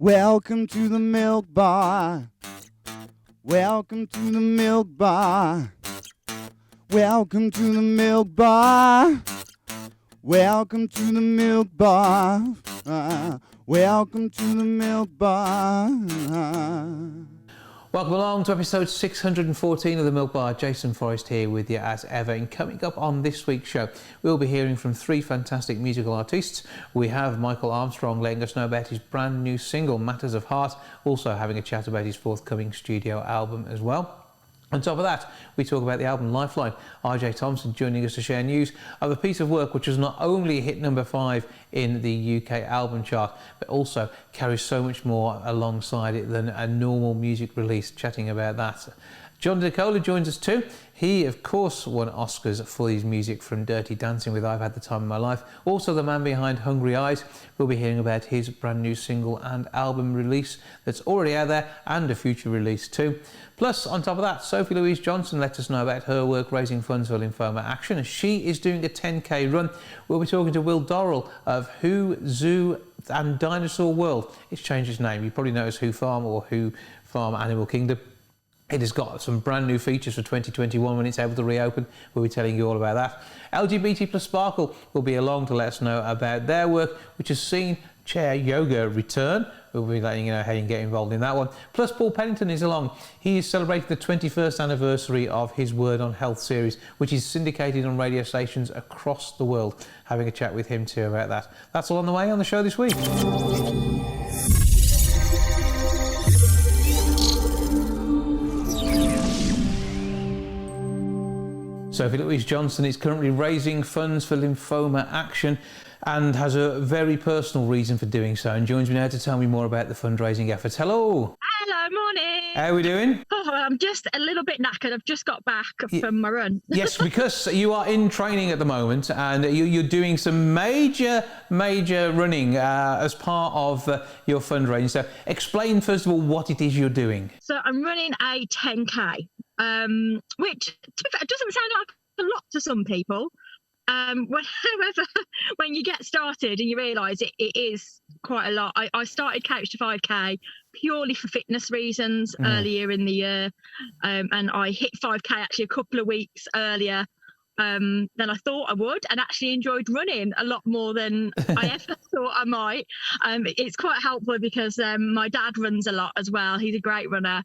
Welcome to the milk bar. Welcome to the milk bar. Welcome to the milk bar. Welcome to the milk bar. Welcome to the milk bar. Welcome along to episode 614 of The Milk Bar. Jason Forrest here with you as ever. And coming up on this week's show, we'll be hearing from three fantastic musical artists. We have Michael Armstrong letting us know about his brand new single, Matters of Heart, also having a chat about his forthcoming studio album as well. On top of that, we talk about the album Lifeline. RJ Thompson joining us to share news of a piece of work which was not only hit number 5 in the UK album chart, but also carries so much more alongside it than a normal music release. Chatting about that. John DeNicola joins us too. He, of course, won Oscars for his music from Dirty Dancing with I've Had the Time of My Life. Also the man behind Hungry Eyes. We'll be hearing about his brand new single and album release that's already out there, and a future release too. Plus, on top of that, Sophie Louise Johnson let us know about her work raising funds for Lymphoma Action, as she is doing a 10k run. We'll be talking to Will Dorrell of Hoo Zoo and Dinosaur World. It's changed its name. You probably know it as Who Farm or Who Farm Animal Kingdom. It has got some brand new features for 2021 when it's able to reopen. We'll be telling you all about that. LGBT plus Sparkle will be along to let us know about their work, which has seen chair yoga return. We'll be letting you know how you can get involved in that one. Plus, Paul Pennington is along. He is celebrating the 21st anniversary of his Word on Health series, which is syndicated on radio stations across the world. Having a chat with him too about that. That's all on the way on the show this week. Sophie Louise Johnson is currently raising funds for Lymphoma Action and has a very personal reason for doing so, and joins me now to tell me more about the fundraising efforts. Hello. Hello, morning. How are we doing? Oh, I'm just a little bit knackered. I've just got back from my run. Yes, because you are in training at the moment, and you're doing some major running as part of your fundraising. So explain, first of all, what it is you're doing. So I'm running a 10k, which, to be fair, doesn't sound like a lot to some people. However, when you get started and you realise it is quite a lot. I started Couch to 5k purely for fitness reasons earlier in the year, and I hit 5k actually a couple of weeks earlier than I thought I would, and actually enjoyed running a lot more than I ever thought I might. It's quite helpful because my dad runs a lot as well. He's a great runner.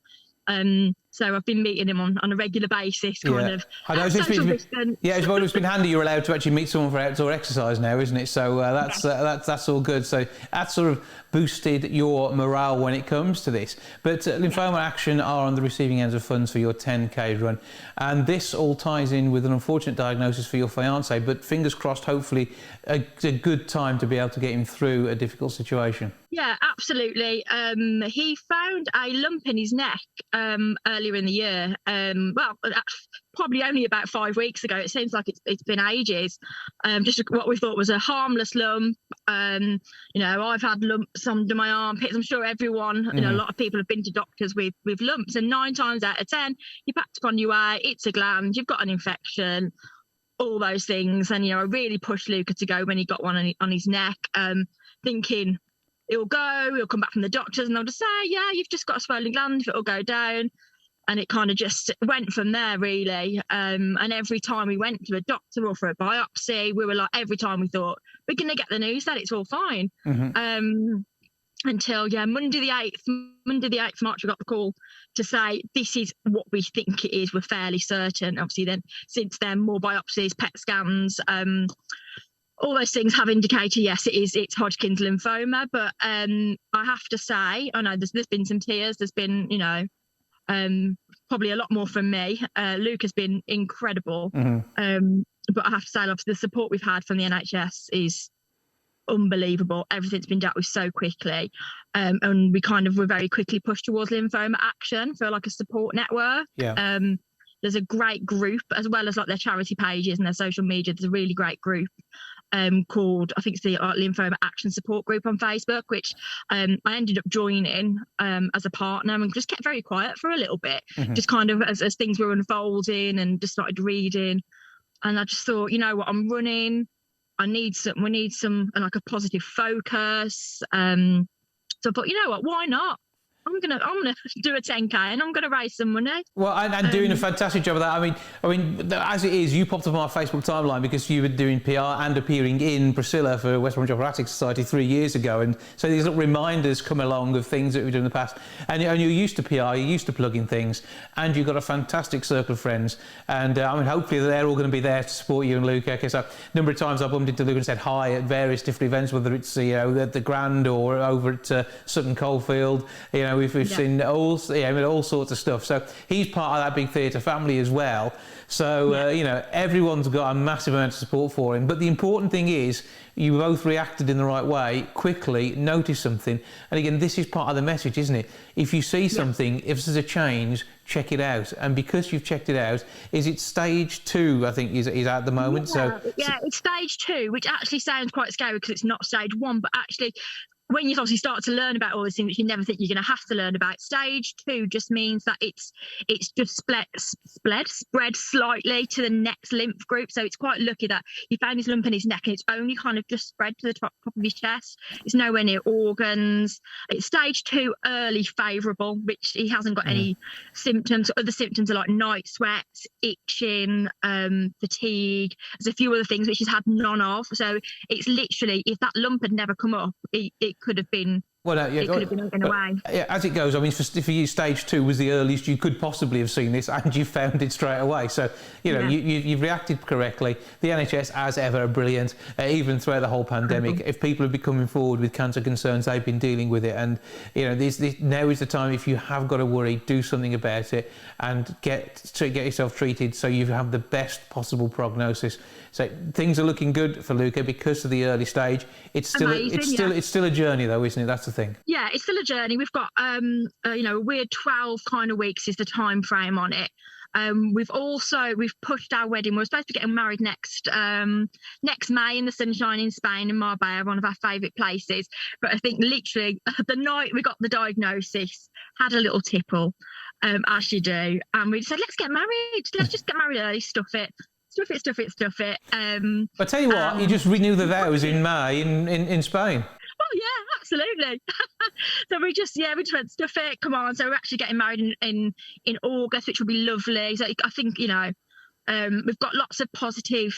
So I've been meeting him on a regular basis, kind of. I know it's been handy. You're allowed to actually meet someone for outdoor exercise now, isn't it? So that's all good. So that sort of boosted your morale when it comes to this. But Lymphoma Action are on the receiving ends of funds for your 10k run, and this all ties in with an unfortunate diagnosis for your fiance. But fingers crossed, hopefully a good time to be able to get him through a difficult situation. Yeah, absolutely. He found a lump in his neck earlier in the year. Probably only about 5 weeks ago. It seems like it's been ages. Just what we thought was a harmless lump. I've had lumps under my armpits. I'm sure everyone, a lot of people have been to doctors with lumps, and 9 times out of 10, you packed up on your way, it's a gland, you've got an infection, all those things. And, I really pushed Luca to go when he got one on his neck, thinking, he'll come back from the doctors and they'll just say, yeah, you've just got a swollen gland, it'll go down. And it kind of just went from there, really. And every time we went to a doctor or for a biopsy, we were like, every time we thought, we're going to get the news that it's all fine. Until, Monday the 8th March, we got the call to say, this is what we think it is. We're fairly certain. Obviously, then since then, more biopsies, PET scans, all those things have indicated, yes, it's Hodgkin's lymphoma. But I have to say, I know there's been some tears. There's been, probably a lot more from me. Luke has been incredible. But I have to say, obviously, the support we've had from the NHS is unbelievable. Everything's been dealt with so quickly. And we kind of were very quickly pushed towards Lymphoma Action for like a support network. Yeah. There's a great group, as well as like their charity pages and their social media. There's a really great group called, I think it's the Lymphoma Action Support Group on Facebook, which I ended up joining as a partner, and just kept very quiet for a little bit, just kind of as things were unfolding, and just started reading. And I just thought, you know what, I'm running. We need some like a positive focus. So So I thought, you know what, why not? I'm gonna do a 10K and I'm gonna raise some money. Well, and doing a fantastic job of that. I mean, as it is, you popped up on my Facebook timeline because you were doing PR and appearing in Priscilla for West Bromwich Operatic Society 3 years ago, and so these little reminders come along of things that we've done in the past. And you're used to PR, you're used to plugging things, and you've got a fantastic circle of friends. And I mean, hopefully they're all going to be there to support you and Luca. Because a number of times I've bumped into Luca and said hi at various different events, whether it's the Grand or over at Sutton Coldfield. We've seen all sorts of stuff. So he's part of that big theatre family as well. So everyone's got a massive amount of support for him. But the important thing is you both reacted in the right way, quickly, noticed something. And again, this is part of the message, isn't it? If you see something, if there's a change, check it out. And because you've checked it out, is it stage 2, I think, is at the moment? It's stage 2, which actually sounds quite scary because it's not stage 1, but actually when you obviously start to learn about all these things which you never think you're going to have to learn about, stage 2 just means that it's just spread slightly to the next lymph group. So it's quite lucky that he found his lump in his neck and it's only kind of just spread to the top of his chest. It's nowhere near organs. It's stage 2 early favourable, which he hasn't got any symptoms. Other symptoms are like night sweats, itching, fatigue. There's a few other things which he's had none of. So it's literally, if that lump had never come up, it could have been. Well, it could have been in a way. As it goes, I mean, for you, stage 2 was the earliest you could possibly have seen this, and you found it straight away. So, you've reacted correctly. The NHS, as ever, are brilliant, even throughout the whole pandemic. If people have been coming forward with cancer concerns, they've been dealing with it. And, this now is the time, if you have got to worry, do something about it and get yourself treated so you have the best possible prognosis. So things are looking good for Luca because of the early stage. It's still a journey, though, isn't it? That's the thing. Yeah, it's still a journey. We've got a weird 12 kind of weeks is the time frame on it. We've pushed our wedding. We're supposed to be getting married next May in the sunshine in Spain, in Marbella, one of our favourite places. But I think literally the night we got the diagnosis, had a little tipple, as you do, and we said, let's get married. Let's just get married early. Stuff it. I tell you what, you just renew the vows in May in Spain. Oh yeah, absolutely. So we just went, stuff it, come on. So we're actually getting married in August, which will be lovely. So I think we've got lots of positive.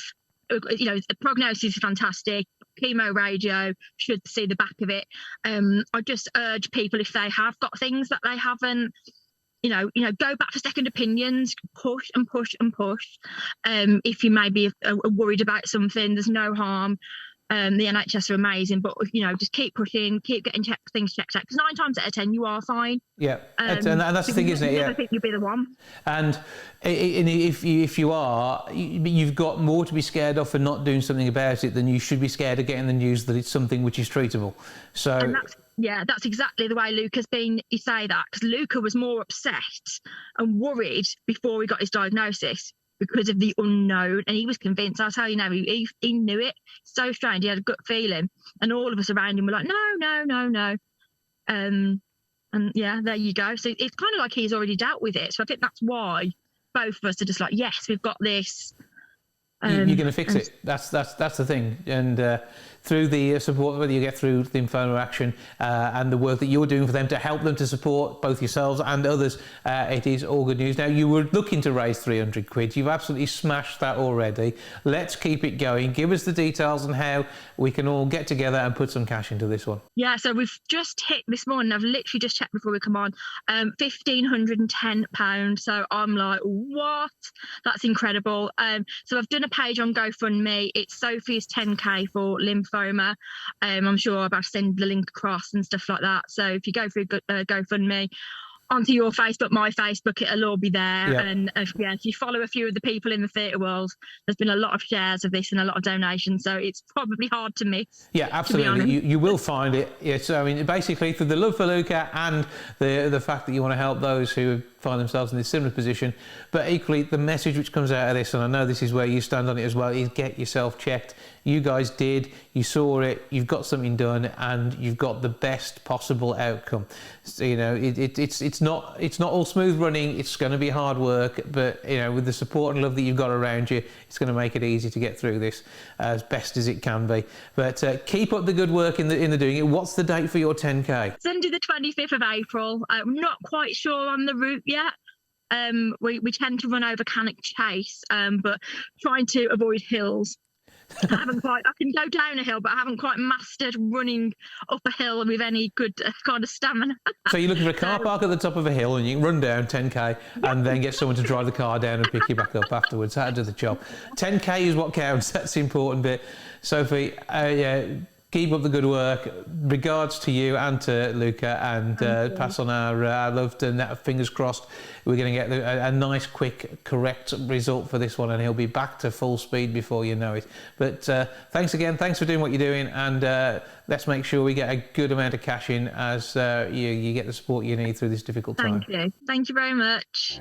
The prognosis is fantastic. Chemo, radio, should see the back of it. I just urge people, if they have got things that they haven't, go back for second opinions, push and push and push. If you may be worried about something, there's no harm. The NHS are amazing, but just keep pushing, keep getting things checked out. Because 9 times out of 10, you are fine. Yeah, and that's the thing, isn't it? I think you'll be the one. And if you are, you've got more to be scared of for not doing something about it than you should be scared of getting the news that it's something which is treatable. So. And that's exactly the way Luca's been. You say that because Luca was more upset and worried before he got his diagnosis because of the unknown, and he was convinced. I'll tell you now, he knew it. So strange. He had a gut feeling, and all of us around him were like, no. And yeah, there you go. So it's kind of like he's already dealt with it. So I think that's why both of us are just like, yes, we've got this. You're going to fix it. That's the thing. And through the support, whether you get through Lymphoma Action and the work that you're doing for them to help them to support both yourselves and others, it is all good news. Now, you were looking to raise 300 quid. You've absolutely smashed that already. Let's keep it going. Give us the details on how we can all get together and put some cash into this one. Yeah, so we've just hit this morning. I've literally just checked before we come on. £1,510. So I'm like, what? That's incredible. So I've done a page on GoFundMe. It's Sophie's 10K for lymphoma. I'm sure I'll send the link across and stuff like that. So if you go through GoFundMe onto your Facebook, my Facebook, it'll all be there. Yep. And if you follow a few of the people in the theatre world, there's been a lot of shares of this and a lot of donations, so it's probably hard to miss. Yeah, absolutely. You will find it. It's, I mean, basically through the love for Luca and the fact that you want to help those who find themselves in this similar position, but equally the message which comes out of this, and I know this is where you stand on it as well, is get yourself checked. You guys did, you saw it, you've got something done, and you've got the best possible outcome. So, it's not all smooth running. It's going to be hard work, but with the support and love that you've got around you, it's going to make it easy to get through this as best as it can be. But keep up the good work in the doing it. What's the date for your 10K? Sunday the 25th of April. I'm not quite sure on the route yet. We tend to run over Cannock Chase, but trying to avoid hills. I can go down a hill, but I haven't quite mastered running up a hill with any good kind of stamina. So you're looking for a car park at the top of a hill, and you can run down 10K and then get someone to drive the car down and pick you back up afterwards. That'll do the job. 10K is what counts. That's the important bit. Sophie, keep up the good work. Regards to you and to Luca, and pass on our love, and fingers crossed we're going to get a nice, quick, correct result for this one, and he'll be back to full speed before you know it. But thanks again. Thanks for doing what you're doing, and let's make sure we get a good amount of cash in as you get the support you need through this difficult time. Thank you. Thank you very much.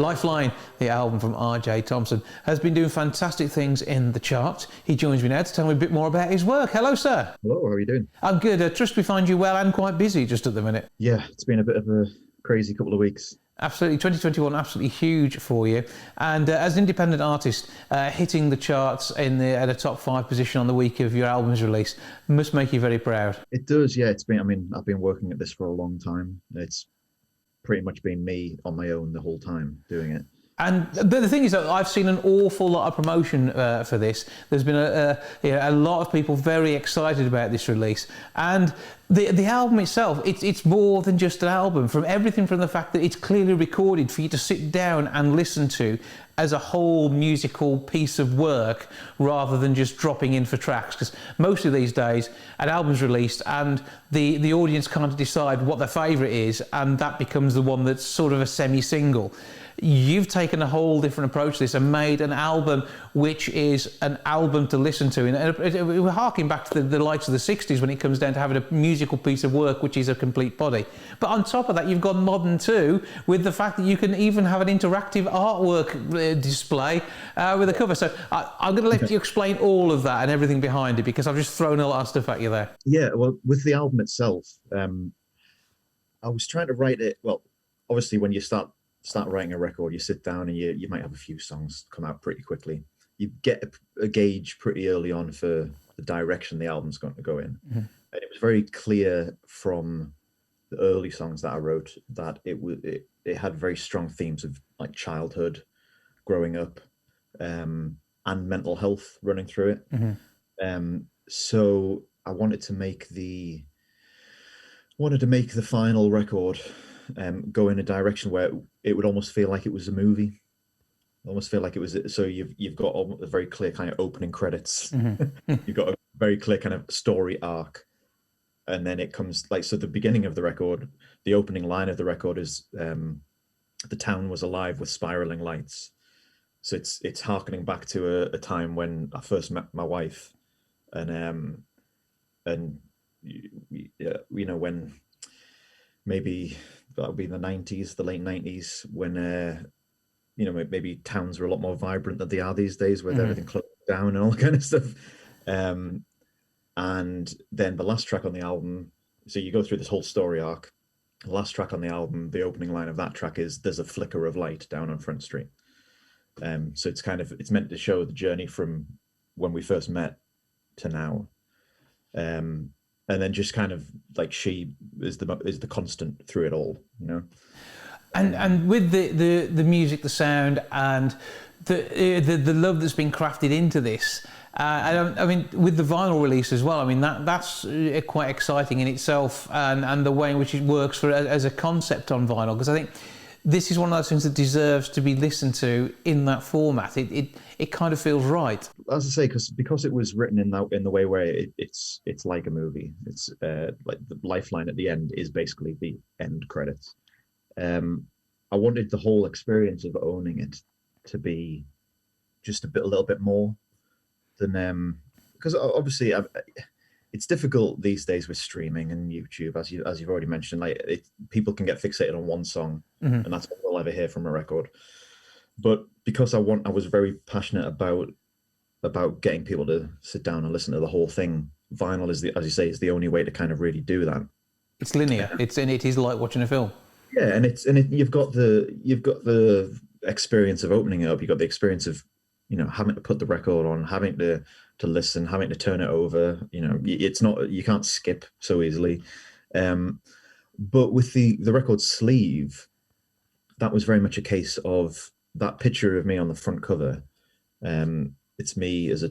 Lifeline, the album from RJ Thompson, has been doing fantastic things in the charts. He joins me now to tell me a bit more about his work. Hello, sir. Hello, how are you doing? I'm good. Trust we find you well and quite busy just at the minute. Yeah, it's been a bit of a crazy couple of weeks. Absolutely. 2021, absolutely huge for you. And as an independent artist, hitting the charts at a top 5 position on the week of your album's release must make you very proud. It does, yeah. I've been working at this for a long time. It's pretty much been me on my own the whole time doing it. And but the thing is that I've seen an awful lot of promotion for this. There's been a lot of people very excited about this release, and the album itself, it's more than just an album. From everything from the fact that it's clearly recorded for you to sit down and listen to as a whole musical piece of work, rather than just dropping in for tracks. Because most of these days, an album's released and the audience can't decide what their favourite is, and that becomes the one that's sort of a semi-single. You've taken a whole different approach to this and made an album which is an album to listen to. And we're harking back to the likes of the 60s when it comes down to having a musical piece of work which is a complete body. But on top of that, you've gone modern too, with the fact that you can even have an interactive artwork display with a cover. So I'm going to let you explain all of that and everything behind it, because I've just thrown a lot of stuff at you there. Yeah, well, with the album itself, I was trying to write it. Well, obviously, when you start writing a record, you sit down and you might have a few songs come out pretty quickly. You get a gauge pretty early on for the direction the album's going to go in. Mm-hmm. And it was very clear from the early songs that I wrote that it had very strong themes of like childhood, growing up, and mental health running through it. Mm-hmm. So I wanted to make the final record go in a direction where it would almost feel like it was a movie. Almost feel like it was. So you've got a very clear kind of opening credits. Mm-hmm. You've got a very clear kind of story arc, and then it comes so the beginning of the record, the opening line of the record is the town was alive with spiraling lights. So it's harkening back to a time when I first met my wife, and when maybe that would be the 90s, the late 90s, when maybe towns were a lot more vibrant than they are these days, with everything closed down and all that kind of stuff. And then the last track on the album, so you go through this whole story arc. The last track on the album, the opening line of that track is "There's a flicker of light down on Front Street." So it's meant to show the journey from when we first met to now. And then just kind of like she is the constant through it all, And with the music, the sound, and the love that's been crafted into this, I mean, with the vinyl release as well. I mean, that's quite exciting in itself, and the way in which it works as a concept on vinyl. Because I think this is one of those things that deserves to be listened to in that format. It kind of feels right. As I say, because it was written in the way where it's like a movie. It's like the lifeline at the end is basically the end credits. I wanted the whole experience of owning it to be just a little bit more than because obviously it's difficult these days with streaming and YouTube, as you've already mentioned. Like people can get fixated on one song, and that's all they'll ever hear from a record. But because I was very passionate about getting people to sit down and listen to the whole thing. Vinyl is as you say, is the only way to kind of really do that. It's linear. It is like watching a film. Yeah, and you've got the experience of opening it up. You've got the experience of, having to put the record on, having to listen, having to turn it over. It's not, you can't skip so easily. But with the record sleeve, that was very much a case of that picture of me on the front cover. It's me as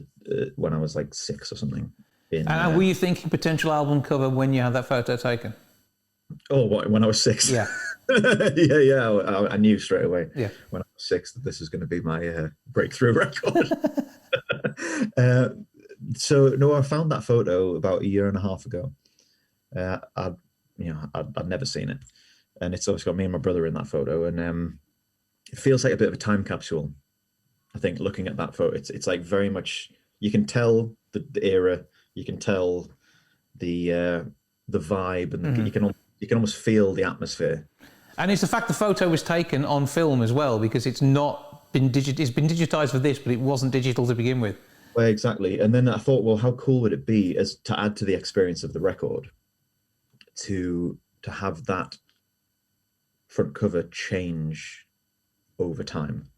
when I was like 6 or something. And were you thinking potential album cover when you had that photo taken? Oh, what, when I was 6? Yeah. yeah. I knew straight away. Yeah. When I was 6 that this was going to be my breakthrough record. So no, I found that photo about 1.5 years ago. I'd never seen it, and it's always got me and my brother in that photo, and it feels like a bit of a time capsule. I think looking at that photo, it's like very much, you can tell the era, you can tell the vibe, and you can almost feel the atmosphere. And it's the fact the photo was taken on film as well, because it's not been it's been digitized for this, but it wasn't digital to begin with. Well, exactly. And then I thought, well, how cool would it be as to add to the experience of the record to have that front cover change over time.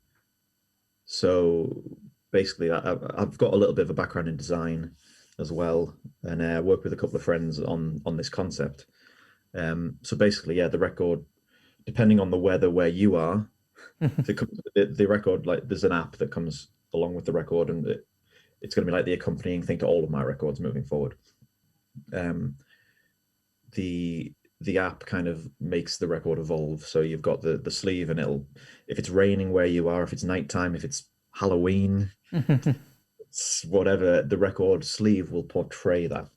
So basically, I've got a little bit of a background in design as well, and I work with a couple of friends on this concept. So basically, the record, depending on the weather where you are, the record, like there's an app that comes along with the record, and it's going to be like the accompanying thing to all of my records moving forward. The app kind of makes the record evolve. So you've got the sleeve, and if it's raining where you are, if it's nighttime, if it's Halloween, it's whatever, the record sleeve will portray that.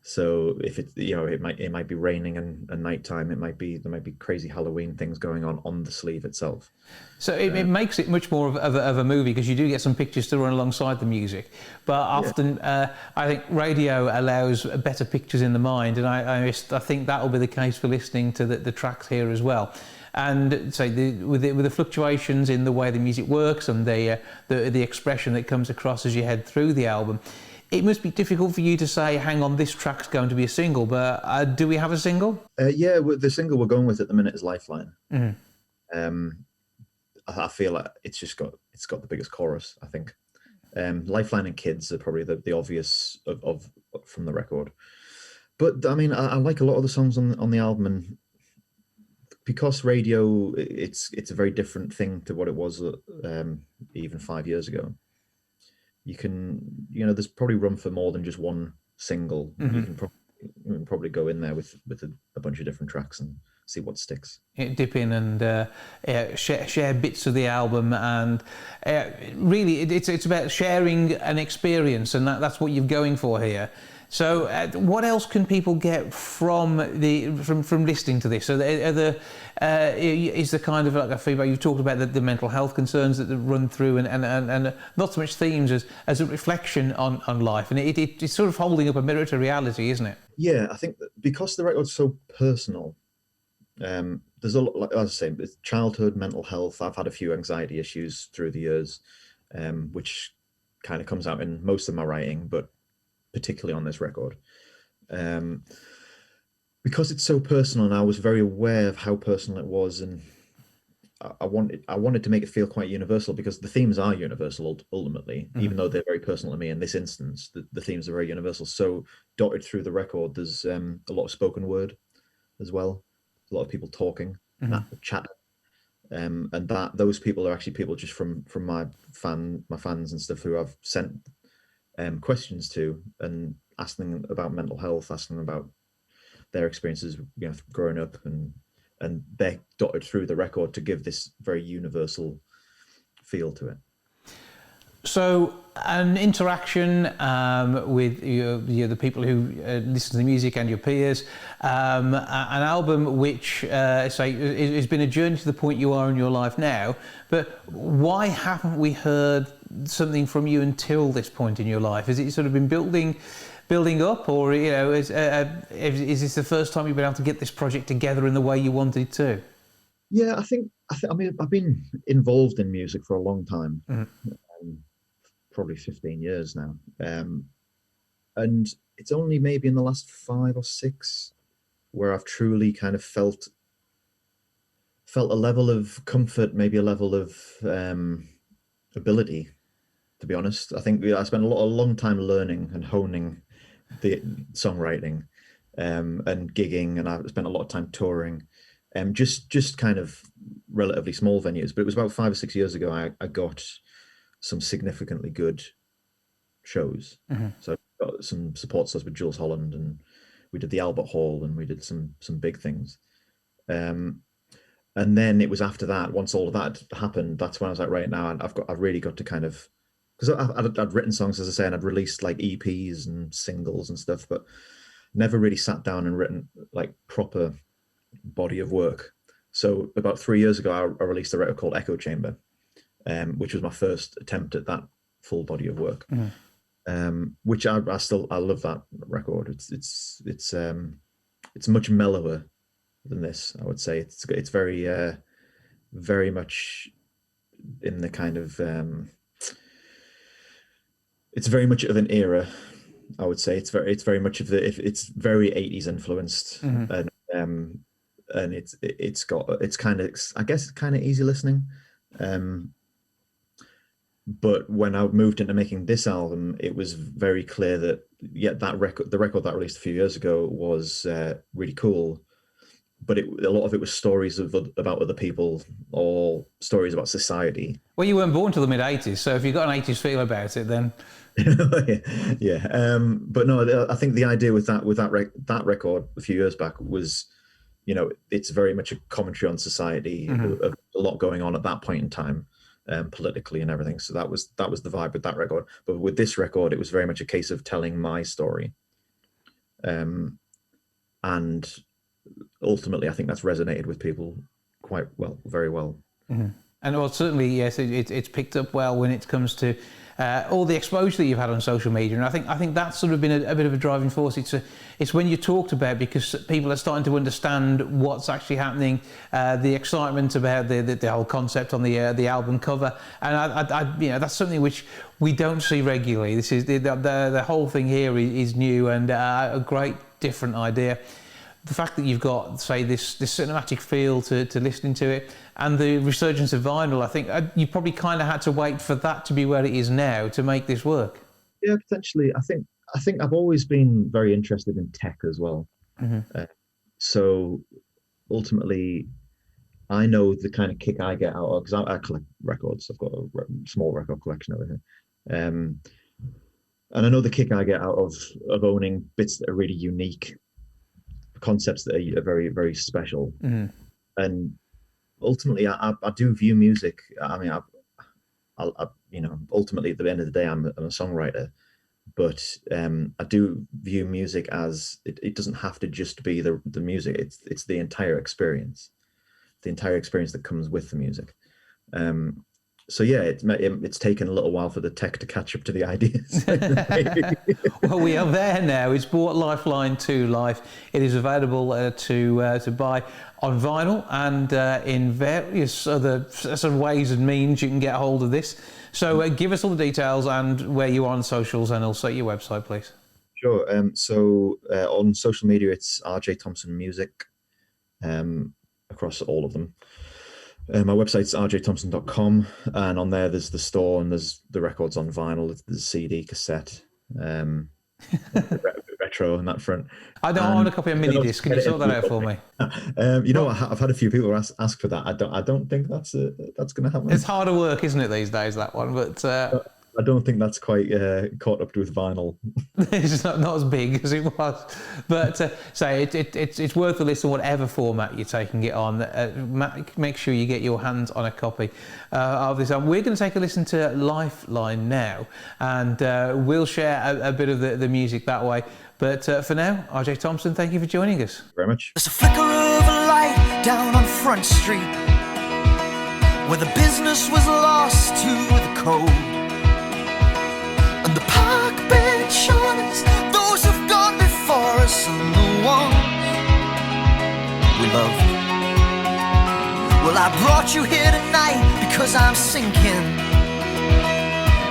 So if it's, it might be raining and nighttime, there might be crazy Halloween things going on the sleeve itself. So it makes it much more of a movie, because you do get some pictures to run alongside the music. But often, I think radio allows better pictures in the mind, and I think that will be the case for listening to the tracks here as well. And so with the fluctuations in the way the music works and the expression that comes across as you head through the album, it must be difficult for you to say, hang on, this track's going to be a single, but do we have a single? The single we're going with at the minute is Lifeline. I feel like it's got the biggest chorus, I think. Lifeline and Kids are probably the obvious of from the record. But I mean, I like a lot of the songs on the album, and because radio, it's a very different thing to what it was even 5 years ago. You can, there's probably room for more than just one single. You can probably go in there with a bunch of different tracks and see what sticks. Dip in and share bits of the album, and really it's about sharing an experience, and that's what you're going for here. So what else can people get from listening to this? So is there kind of like a feedback? You've talked about the mental health concerns that run through, and not so much themes as a reflection on life, and it's sort of holding up a mirror to reality, isn't it? Yeah, I think that because the record's so personal, there's a lot, like I was saying, it's childhood, mental health. I've had a few anxiety issues through the years, which kind of comes out in most of my writing, but particularly on this record. Because it's so personal, and I was very aware of how personal it was, and I wanted to make it feel quite universal, because the themes are universal ultimately, even though they're very personal to me. In this instance, the themes are very universal. So dotted through the record, there's a lot of spoken word as well. A lot of people talking, chatting, and those people are actually people just from my fans and stuff who I've sent questions to and asking them about mental health, asking them about their experiences, growing up, and they're dotted through the record to give this very universal feel to it. So an interaction with the people who listen to the music and your peers, an album which has been a journey to the point you are in your life now, but why haven't we heard something from you until this point in your life? Has it sort of been building building up, or is this the first time you've been able to get this project together in the way you wanted to? Yeah, I mean, I've been involved in music for a long time, probably 15 years now, and it's only maybe in the last 5 or 6 where I've truly kind of felt a level of comfort, maybe a level of ability. To be honest, I think I spent a long time learning and honing the songwriting and gigging, and I've spent a lot of time touring, just kind of relatively small venues. But it was about 5 or 6 years ago I got some significantly good shows. So I got some support stars with Jules Holland, and we did the Albert Hall, and we did some big things. And then it was after that, once all of that happened, that's when I was like, right, now I've really got to kind of, because I'd written songs, as I say, and I'd released like EPs and singles and stuff, but never really sat down and written like proper body of work. So about 3 years ago, I released a record called Echo Chamber, which was my first attempt at that full body of work. Which I love that record. It's much mellower than this, I would say. It's very very much in the kind of it's very much of an era, I would say. It's very much of it's very 80s influenced, and it's kind of, I guess, kind of easy listening. But when I moved into making this album, it was very clear that the record that I released a few years ago was really cool, but a lot of it was stories about other people or stories about society. Well, you weren't born till the mid-80s, so if you've got an 80s feel about it, then yeah. But no, I think the idea with that record a few years back was, it's very much a commentary on society, a lot going on at that point in time. Politically and everything, so that was the vibe with that record. But with this record, it was very much a case of telling my story, and ultimately, I think that's resonated with people quite well, very well. And well, certainly, yes, it's picked up well when it comes to all the exposure that you've had on social media, and I think that's sort of been a bit of a driving force. It's when you talked about, because people are starting to understand what's actually happening, the excitement about the whole concept on the album cover, and I that's something which we don't see regularly. This is the whole thing here is new and a great different idea. The fact that you've got, say, this cinematic feel to listening to it, and the resurgence of vinyl, I think you probably kind of had to wait for that to be where it is now to make this work. Yeah, potentially. I think I've always been very interested in tech as well. So ultimately, I know the kind of kick I get out of, because I collect records. I've got a small record collection over here. And I know the kick I get out of owning bits that are really unique, concepts that are very, very special. And ultimately, I do view music. I mean, ultimately at the end of the day, I'm a songwriter, but I do view music as it doesn't have to just be the music. It's the entire experience that comes with the music. So yeah, it's taken a little while for the tech to catch up to the ideas. Well, we are there now. It's brought Lifeline to life. It is available to buy on vinyl and in various other sort of ways and means you can get a hold of this. So give us all the details and where you are on socials, and also your website, please. Sure. So on social media, it's RJ Thompson Music, across all of them. My website's rjthompson.com, and on there there's the store, and there's the records on vinyl, there's the CD, cassette, retro on that front. I want a copy of mini disc. Can you sort that out for me? I've had a few people ask for that. I don't think that's going to happen. It's harder work, isn't it, these days, that one? But I don't think that's quite caught up with vinyl. It's not as big as it was. But it's worth a listen, whatever format you're taking it on. Make sure you get your hands on a copy of this. We're going to take a listen to Lifeline now, and we'll share a bit of the music that way. But for now, RJ Thompson, thank you for joining us. Very much. There's a flicker of a light down on Front Street, where the business was lost to the code. And the park bench on us, those I brought you here tonight because I'm sinking,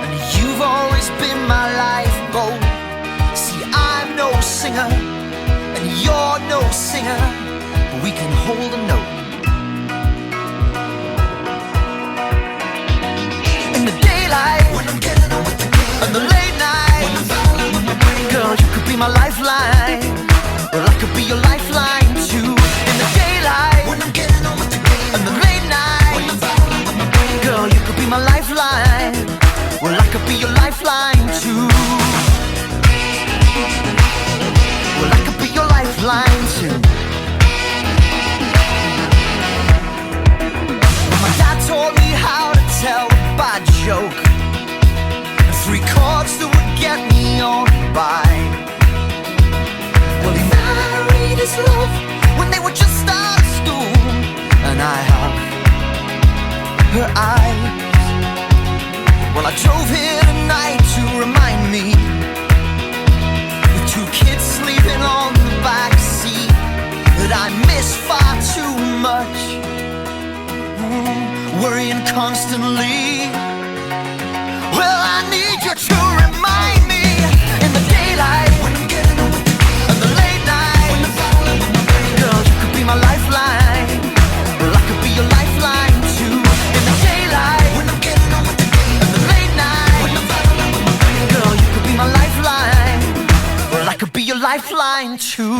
and you've always been my lifeboat. See, I'm no singer, and you're no singer, but we can hold a note. In the daylight, when I'm getting on with the game, and the late night, when I'm falling with my brain, girl, you could be my lifeline. Well, I could be your lifeline too. In the daylight, when I'm getting on with the game, and the late night, when I'm falling with my brain, girl, you could be my lifeline. Well, I could be your lifeline too. Well, I could be your lifeline too. Well, my dad taught me how to tell a bad joke, 3 chords that would get me on by. Well, he married his love when they were just out of school, and I have her eyes. Well, I drove here tonight to remind me, with 2 kids sleeping on the back seat, that I miss far too much, worrying constantly. Well, I need you to remind me in the daylight, when I'm getting on with the game, and the late night, when I'm falling with my brain, girl, you could be my lifeline. Well, I could be your lifeline too. In the daylight, when I'm getting on with the game, and the late night, when I'm falling with my brain, girl, you could be my lifeline. Well, I could be your lifeline too.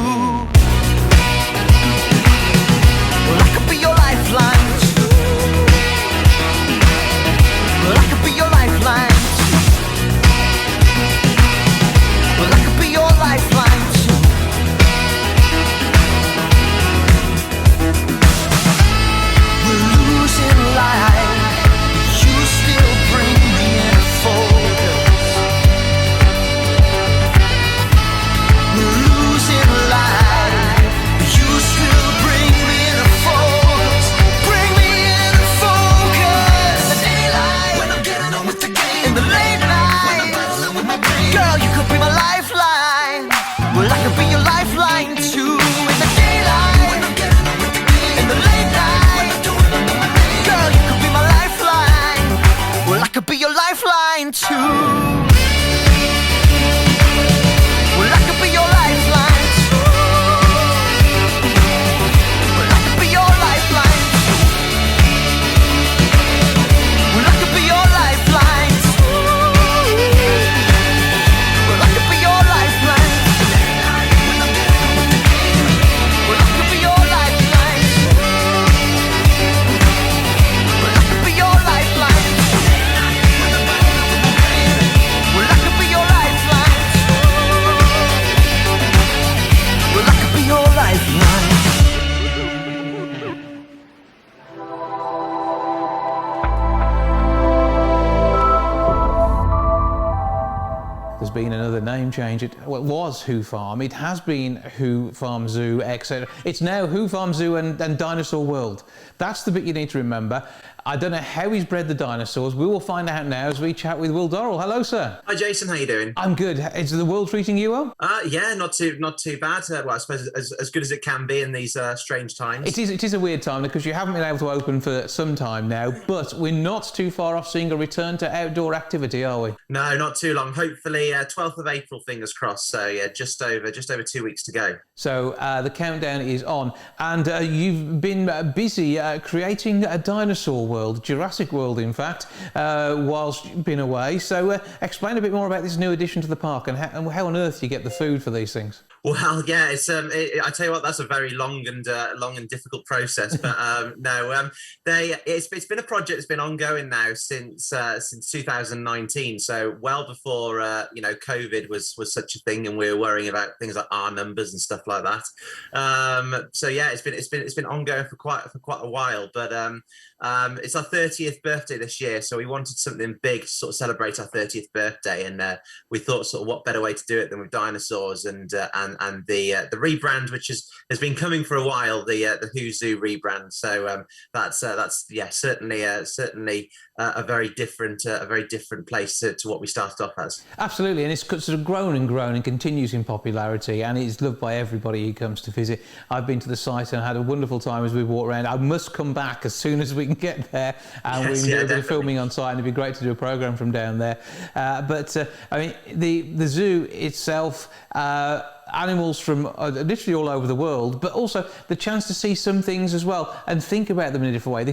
Well, I could be your lifeline too. Well, I could be your lifeline. Well, I could be your lifeline too. We're losing light, you still bring me in focus. We're losing light, you still bring me in focus. Bring me in focus. The daylight, when I'm getting on with the game, in the late night, when I'm battling with my brain, girl, you could be my lifeline. Well, I could be your lifeline too. In the daylight, when I'm getting on with the game, in the late night, when I'm doing under my name, girl, you could be my lifeline. Well, I could be your lifeline too. Well, I could be your lifeline too. Well, I could be your lifeline too. Well, I could be your lifeline too. Well, I could be your lifeline too. Well, I could be your lifeline too. Well, I could be your lifeline too. Well, I could be your lifeline too. Well, I could be your lifeline. There's been another name change. It was Who Farm. It has been Who Farm Zoo, etc. It's now Who Farm Zoo and Dinosaur World. That's the bit you need to remember. I don't know how he's bred the dinosaurs. We will find out now as we chat with Will Dorrell. Hello, sir. Hi, Jason. How you doing? I'm good. Is the world treating you well? Yeah, not too bad. Well, I suppose as good as it can be in these strange times. It is a weird time because you haven't been able to open for some time now, but we're not too far off seeing a return to outdoor activity, are we? No, not too long. Hopefully, 12th of April, fingers crossed. So yeah, just over 2 weeks to go. So the countdown is on, and you've been busy creating a dinosaur world, Jurassic World, in fact, whilst you've been away. So explain a bit more about this new addition to the park and how on earth you get the food for these things. Well, yeah, it's I tell you what, that's a very long and difficult process. But it's been a project that's been ongoing now since 2019. So well before COVID was such a thing, and we were worrying about things like R numbers and stuff like that. So yeah, it's been ongoing for quite a while. But it's our 30th birthday this year, so we wanted something big to sort of celebrate our 30th birthday, and we thought sort of what better way to do it than with dinosaurs, and the rebrand, which has been coming for a while, the Hoo Zoo rebrand. So that's certainly a very different place to what we started off as. Absolutely, and it's sort of grown and continues in popularity, and it's loved by everybody who comes to visit. I've been to the site and had a wonderful time as we walk around. I must come back as soon as we can get there, and we can do a bit of filming on site, and it'd be great to do a programme from down there. But I mean, the zoo itself, animals from literally all over the world, but also the chance to see some things as well and think about them in a different way.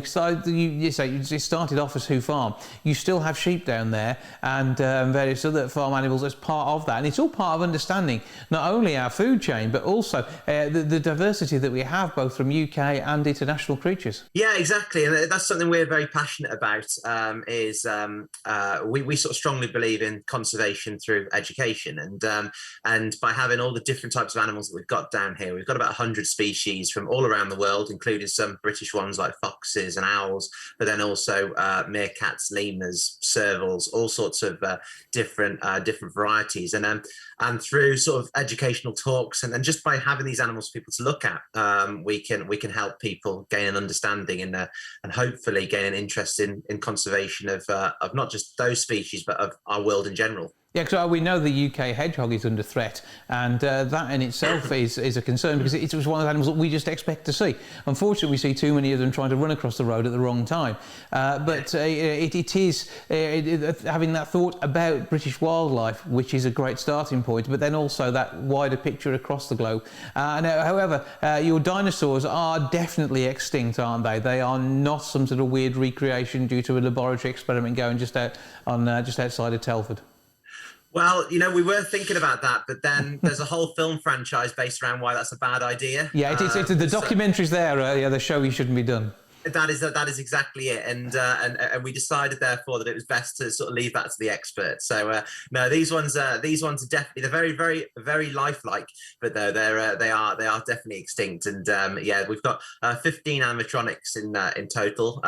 You say it started off as Hoo Farm. You still have sheep down there and various other farm animals as part of that, and it's all part of understanding not only our food chain but also the diversity that we have both from UK and international creatures. Yeah, exactly, and that's something we're very passionate about. We sort of strongly believe in conservation through education, and by having all the different types of animals that we've got down here. We've got about 100 species from all around the world, including some British ones like foxes and owls, but then also meerkats, lemurs, servals, all sorts of different varieties. And through sort of educational talks and just by having these animals for people to look at, we can help people gain an understanding and hopefully gain an interest in conservation of not just those species but of our world in general. Yeah, because we know the UK hedgehog is under threat, and that in itself is a concern because it was one of the animals that we just expect to see. Unfortunately, we see too many of them trying to run across the road at the wrong time. But it is having that thought about British wildlife, which is a great starting point, but then also that wider picture across the globe. Now, however, your dinosaurs are definitely extinct, aren't they? They are not some sort of weird recreation due to a laboratory experiment going just outside of Telford. Well, we were thinking about that, but then there's a whole film franchise based around why that's a bad idea. Yeah, the documentary's there. The show shouldn't be done. That is exactly it, and we decided therefore that it was best to sort of leave that to the experts. So no, these ones are definitely, they're very, very, very lifelike, but though they are definitely extinct. And we've got 15 animatronics in total.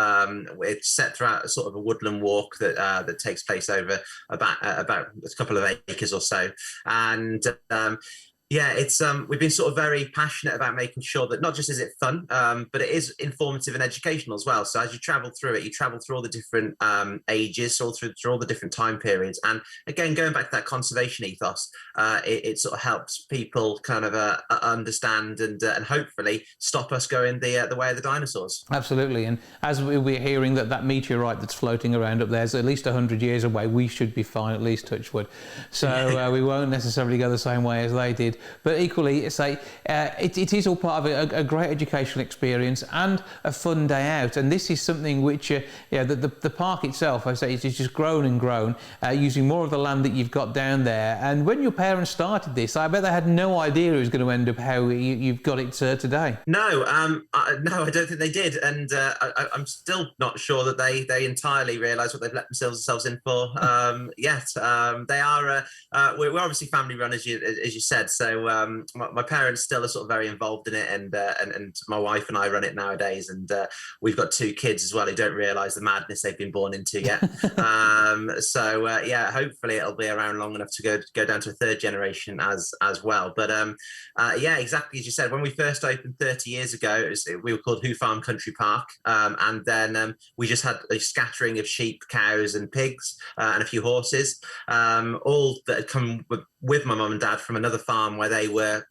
It's set throughout a sort of a woodland walk that takes place over about a couple of acres or so, and it's we've been sort of very passionate about making sure that not just is it fun, but it is informative and educational as well. So as you travel through it, you travel through all the different ages, all through all the different time periods. And again, going back to that conservation ethos, it sort of helps people kind of understand and hopefully stop us going the way of the dinosaurs. Absolutely. And as we're hearing that meteorite that's floating around up there is at least 100 years away, we should be fine, at least, touch wood. So we won't necessarily go the same way as they did. But equally, it is all part of a great educational experience and a fun day out. And this is something which, the park itself, I say, it's just grown and grown, using more of the land that you've got down there. And when your parents started this, I bet they had no idea it was going to end up how you've got it today. No, I don't think they did. And I'm still not sure that they entirely realise what they've let themselves in for yet. They are, we're obviously family run, as you said. So my parents still are sort of very involved in it, and my wife and I run it nowadays, and we've got 2 kids as well who don't realise the madness they've been born into yet. Hopefully it'll be around long enough to go down to a 3rd generation as well. But exactly as you said, when we first opened 30 years ago, we were called Hoo Farm Country Park, and then we just had a scattering of sheep, cows, and pigs, and a few horses, all that had come with my mum and dad from another farm where they were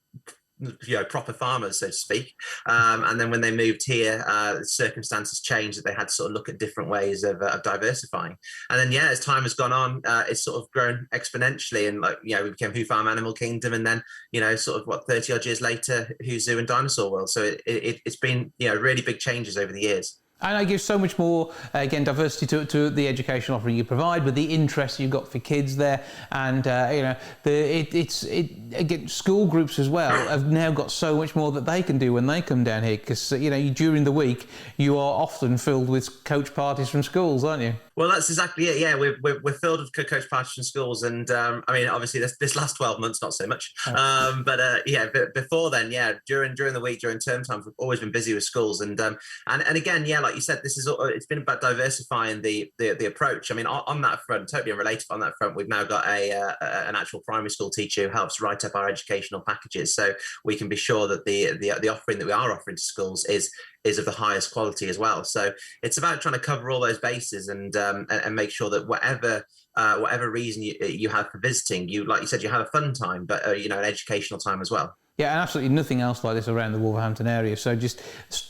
proper farmers, so to speak, and then when they moved here, the circumstances changed, that they had to sort of look at different ways of diversifying. And then as time has gone on, it's sort of grown exponentially, and we became Hoo Farm Animal Kingdom, and then 30 odd years later, Hoo Zoo and Dinosaur World. So it's been really big changes over the years. And it gives so much more, again, diversity to the education offering you provide, with the interest you've got for kids there, and again, school groups as well have now got so much more that they can do when they come down here, because during the week you are often filled with coach parties from schools, aren't you? Well, that's exactly it. Yeah, we're filled with coach parties in schools, and I mean, obviously this last 12 months not so much, but before then, yeah, during the week, during term times, we've always been busy with schools, and again, yeah, like you said, it's been about diversifying the approach. I mean, on that front, totally unrelated. On that front, we've now got an actual primary school teacher who helps write up our educational packages, so we can be sure that the offering that we are offering to schools is of the highest quality as well. So it's about trying to cover all those bases and make sure that whatever reason you have for visiting, you, like you said, you have a fun time, but an educational time as well. Yeah, and absolutely nothing else like this around the Wolverhampton area. So just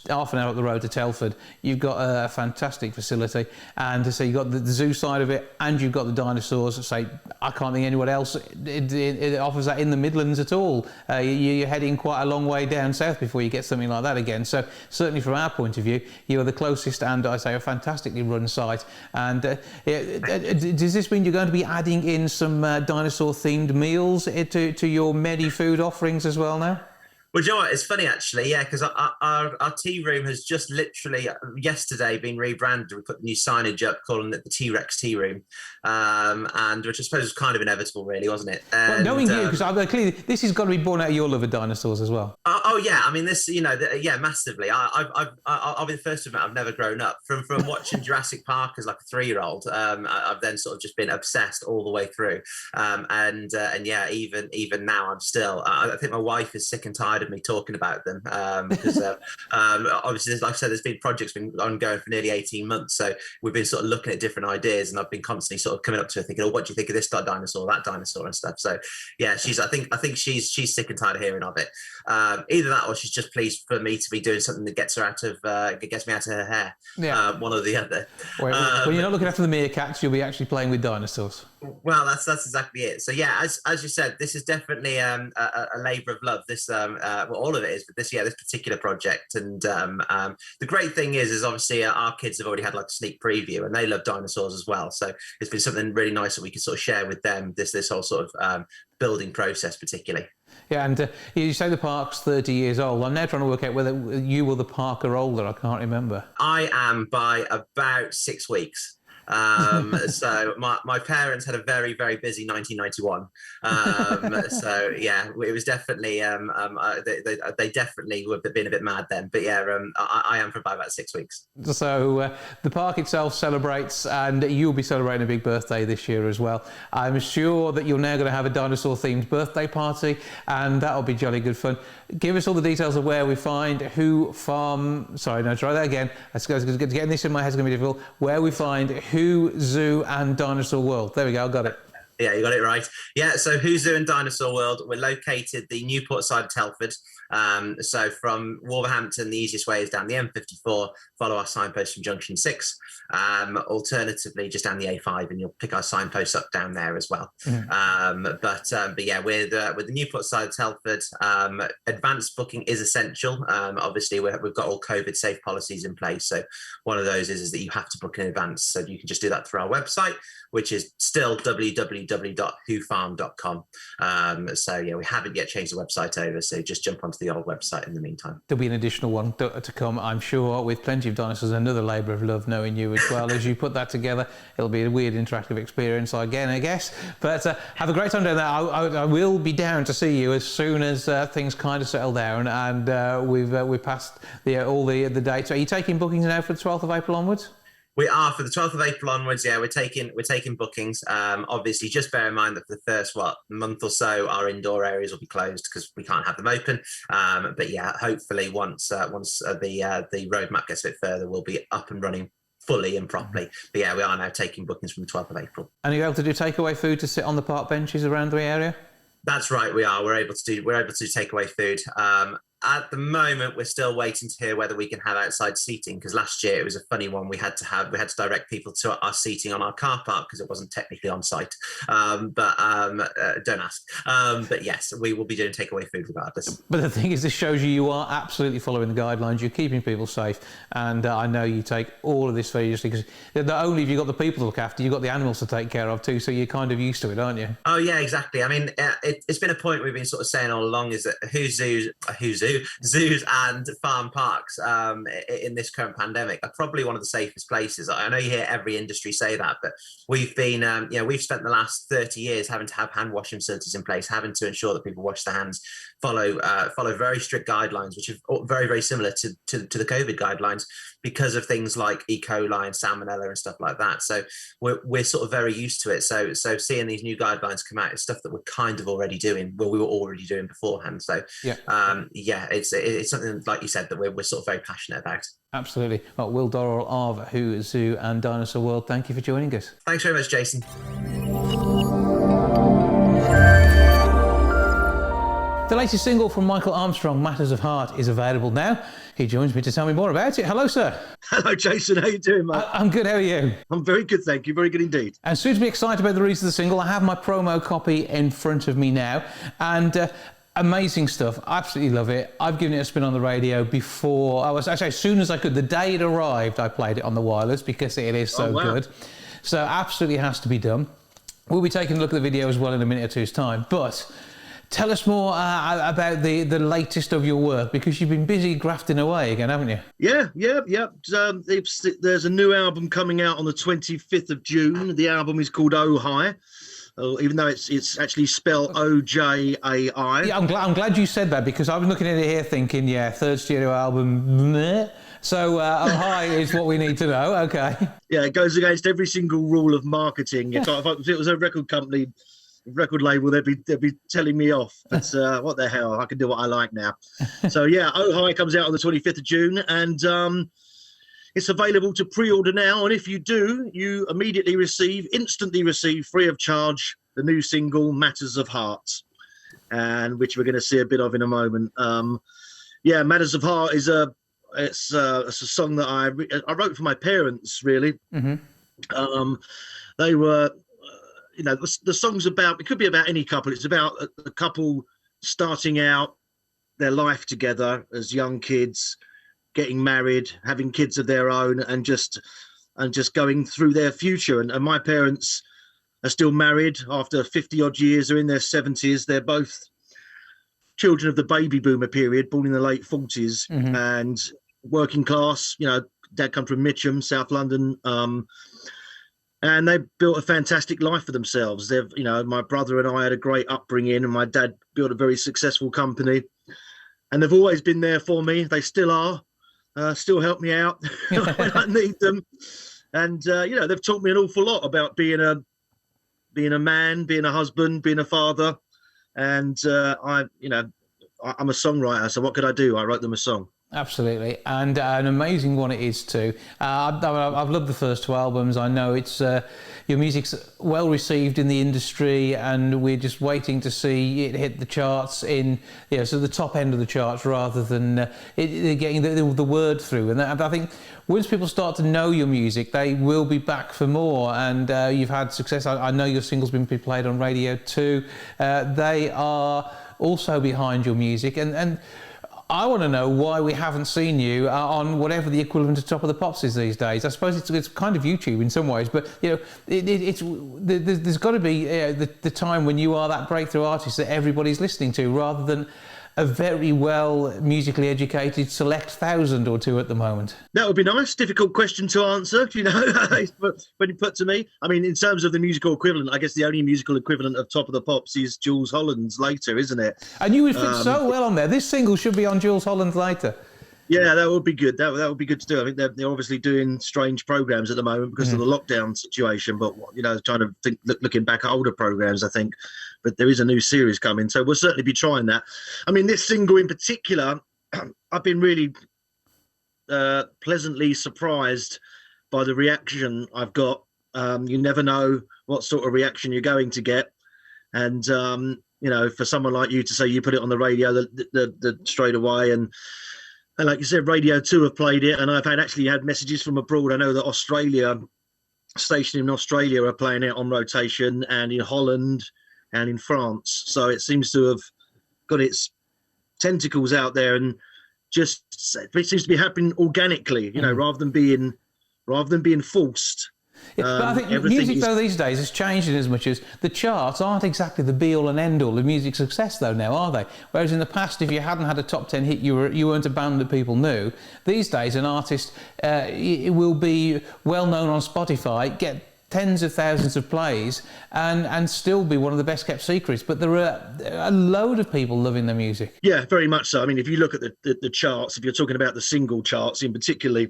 half an hour up the road to Telford, you've got a fantastic facility. And so you've got the zoo side of it, and you've got the dinosaurs. Say, I can't think anyone else it offers that in the Midlands at all. You're heading quite a long way down south before you get something like that again. So certainly from our point of view, you are the closest, and I say a fantastically run site. And does this mean you're going to be adding in some dinosaur-themed meals to your many food offerings as well now? Well, you know what? It's funny actually, yeah, because our tea room has just literally yesterday been rebranded. We put the new signage up calling it the T-Rex Tea Room, and which I suppose was kind of inevitable, really, wasn't it? And, well, knowing you, because clearly this has got to be born out of your love of dinosaurs as well. Oh yeah, I mean this, yeah, massively. I'll be the first to admit I've never grown up from watching Jurassic Park as like a 3-year-old. I've then sort of just been obsessed all the way through, and yeah, even now I'm still. I think my wife is sick and tired of me talking about them because obviously, like I said, there's been projects been ongoing for nearly 18 months, so we've been sort of looking at different ideas, and I've been constantly sort of coming up to her thinking, oh, what do you think of this dinosaur, that dinosaur, and stuff. So yeah, I think she's sick and tired of hearing of it. Either that, or she's just pleased for me to be doing something that gets me out of her hair. Yeah, one or the other. When you're not looking after the meerkats, you'll be actually playing with dinosaurs. Well, that's exactly it. So yeah, as you said, this is definitely a labour of love. This well, all of it is, but this particular project, and the great thing is obviously our kids have already had like a sneak preview, and they love dinosaurs as well. So it's been something really nice that we can sort of share with them. This whole sort of building process, particularly. Yeah, and you say the park's 30 years old. I'm now trying to work out whether you or the park are older. I can't remember. I am by about 6 weeks. So my parents had a very, very busy 1991. So yeah, it was definitely they definitely would have been a bit mad then. But yeah, I am for about 6 weeks. So the park itself celebrates, and you'll be celebrating a big birthday this year as well. I'm sure that you're now going to have a dinosaur-themed birthday party, and that'll be jolly good fun. Give us all the details of where we find Hoo Farm. Sorry, no, try that again. Getting this in my head is going to be difficult. Where we find Hoo Zoo and Dinosaur World. There we go, I got it. Yeah, you got it right. Yeah, so Hoo Zoo and Dinosaur World, we're located the Newport side of Telford. So from Wolverhampton, the easiest way is down the M54, follow our signpost from Junction 6. Alternatively, just down the A5, and you'll pick our signposts up down there as well. But yeah, with the Newport side of Telford, advanced booking is essential. Obviously, we've got all COVID safe policies in place. So one of those is that you have to book in advance. So you can just do that through our website, which is still www.whofarm.com. So yeah, we haven't yet changed the website over, so just jump onto the old website in the meantime. There'll be an additional one to come, I'm sure, with plenty of dinosaurs. Another labour of love knowing you as well. As you put that together, it'll be a weird interactive experience again, I guess. But have a great time down there. I will be down to see you as soon as things kind of settle down, and we've passed all the dates. Are you taking bookings now for the 12th of April onwards? We are for the 12th of April onwards. Yeah, we're taking bookings. Obviously, just bear in mind that for the first month or so, our indoor areas will be closed because we can't have them open. But yeah, hopefully once the roadmap gets a bit further, we'll be up and running fully and properly. But yeah, we are now taking bookings from the 12th of April. And are you able to do takeaway food to sit on the park benches around the area? That's right, we are. We're able to do takeaway food. At the moment, we're still waiting to hear whether we can have outside seating, because last year it was a funny one. We had to direct people to our seating on our car park because it wasn't technically on site. Don't ask. But yes, we will be doing takeaway food regardless. But the thing is, this shows you are absolutely following the guidelines. You're keeping people safe, and I know you take all of this very seriously, because not only have you got the people to look after, you've got the animals to take care of too. So you're kind of used to it, aren't you? Oh yeah, exactly. I mean, it's been a point we've been sort of saying all along, is that Hoo Zoo zoos and farm parks in this current pandemic are probably one of the safest places. I know you hear every industry say that, but we've been, we've spent the last 30 years having to have hand washing facilities in place, having to ensure that people wash their hands, follow very strict guidelines, which are very, very similar to the COVID guidelines, because of things like E. coli and salmonella and stuff like that. So we're sort of very used to it. So seeing these new guidelines come out is stuff that we're kind of already doing. Well, we were already doing beforehand. So it's something, like you said, that we're sort of very passionate about. Absolutely. Well, Will Dorrell of Hoo Zoo and Dinosaur World, thank you for joining us. Thanks very much, Jason. The latest single from Michael Armstrong, Matters of Heart, is available now. He joins me to tell me more about it. Hello, sir. Hello, Jason. How you doing, mate? I'm good. How are you? I'm very good, thank you. Very good indeed. And soon to be excited about the release of the single. I have my promo copy in front of me now. And amazing stuff. Absolutely love it. I've given it a spin on the radio before. I was actually, as soon as I could, the day it arrived, I played it on the wireless because it is so good. So absolutely has to be done. We'll be taking a look at the video as well in a minute or two's time. But tell us more about the latest of your work, because you've been busy grafting away again, haven't you? Yeah. There's a new album coming out on the 25th of June. The album is called Oh Hi, even though it's actually spelled O-J-A-I. Yeah, I'm glad you said that, because I was looking at it here thinking, third studio album, meh. So Oh Hi is what we need to know. Okay. Yeah, it goes against every single rule of marketing. If it was a record company, record label, they'd be telling me off. But what the hell, I can do what I like now. So Oh Hi comes out on the 25th of June, and it's available to pre-order now. And if you do, you instantly receive free of charge the new single Matters of Heart, and which we're going to see a bit of in a moment. Matters of Heart is it's a song that I wrote for my parents, really. Mm-hmm. They were, the song's about, it could be about any couple. It's about a couple starting out their life together as young kids, getting married, having kids of their own, and just going through their future. And my parents are still married after 50 odd years. They're in their 70s. They're both children of the baby boomer period, born in the late 40s, mm-hmm. and working class. Dad come from Mitcham, South London. And they built a fantastic life for themselves. My brother and I had a great upbringing, and my dad built a very successful company. And they've always been there for me. They still are, still help me out when I need them. And they've taught me an awful lot about being a man, being a husband, being a father. And I'm a songwriter, so what could I do? I wrote them a song. Absolutely, and an amazing one it is too. I've loved the first two albums. I know it's your music's well received in the industry, and we're just waiting to see it hit the charts so the top end of the charts, rather than getting the word through. And I think once people start to know your music, they will be back for more. And you've had success. I know your single's been played on radio too. They are also behind your music, and I want to know why we haven't seen you on whatever the equivalent of Top of the Pops is these days. I suppose it's kind of YouTube in some ways, but there's got to be the time when you are that breakthrough artist that everybody's listening to, rather than a very well musically educated select 1,000 or two at the moment. That would be nice. Difficult question to answer, when you put to me. I mean, in terms of the musical equivalent, I guess the only musical equivalent of Top of the Pops is Jules Holland's Later, isn't it? And you would fit so well on there. This single should be on Jules Holland's Later. Yeah, that would be good. That would be good to do. I think they're obviously doing strange programs at the moment because of the lockdown situation. But trying to think, looking back at older programs, I think. But there is a new series coming, so we'll certainly be trying that. I mean, this single in particular, I've been really pleasantly surprised by the reaction I've got. You never know what sort of reaction you're going to get, and for someone like you to say you put it on the radio the straight away, and like you said, Radio 2 have played it, and I've actually had messages from abroad. I know that Australia, station in Australia, are playing it on rotation, and in Holland and in France. So it seems to have got its tentacles out there, and it seems to be happening organically, rather than being forced. Yeah, but I think everything music, is- though, these days has changed in as much as the charts aren't exactly the be-all and end-all of music success, though, now, are they? Whereas in the past, if you hadn't had a top 10 hit, you weren't a band that people knew. These days, an artist it will be well-known on Spotify, get tens of thousands of plays, and still be one of the best-kept secrets. But there are a load of people loving their music. Yeah, very much so. I mean, if you look at the charts, if you're talking about the single charts in particular,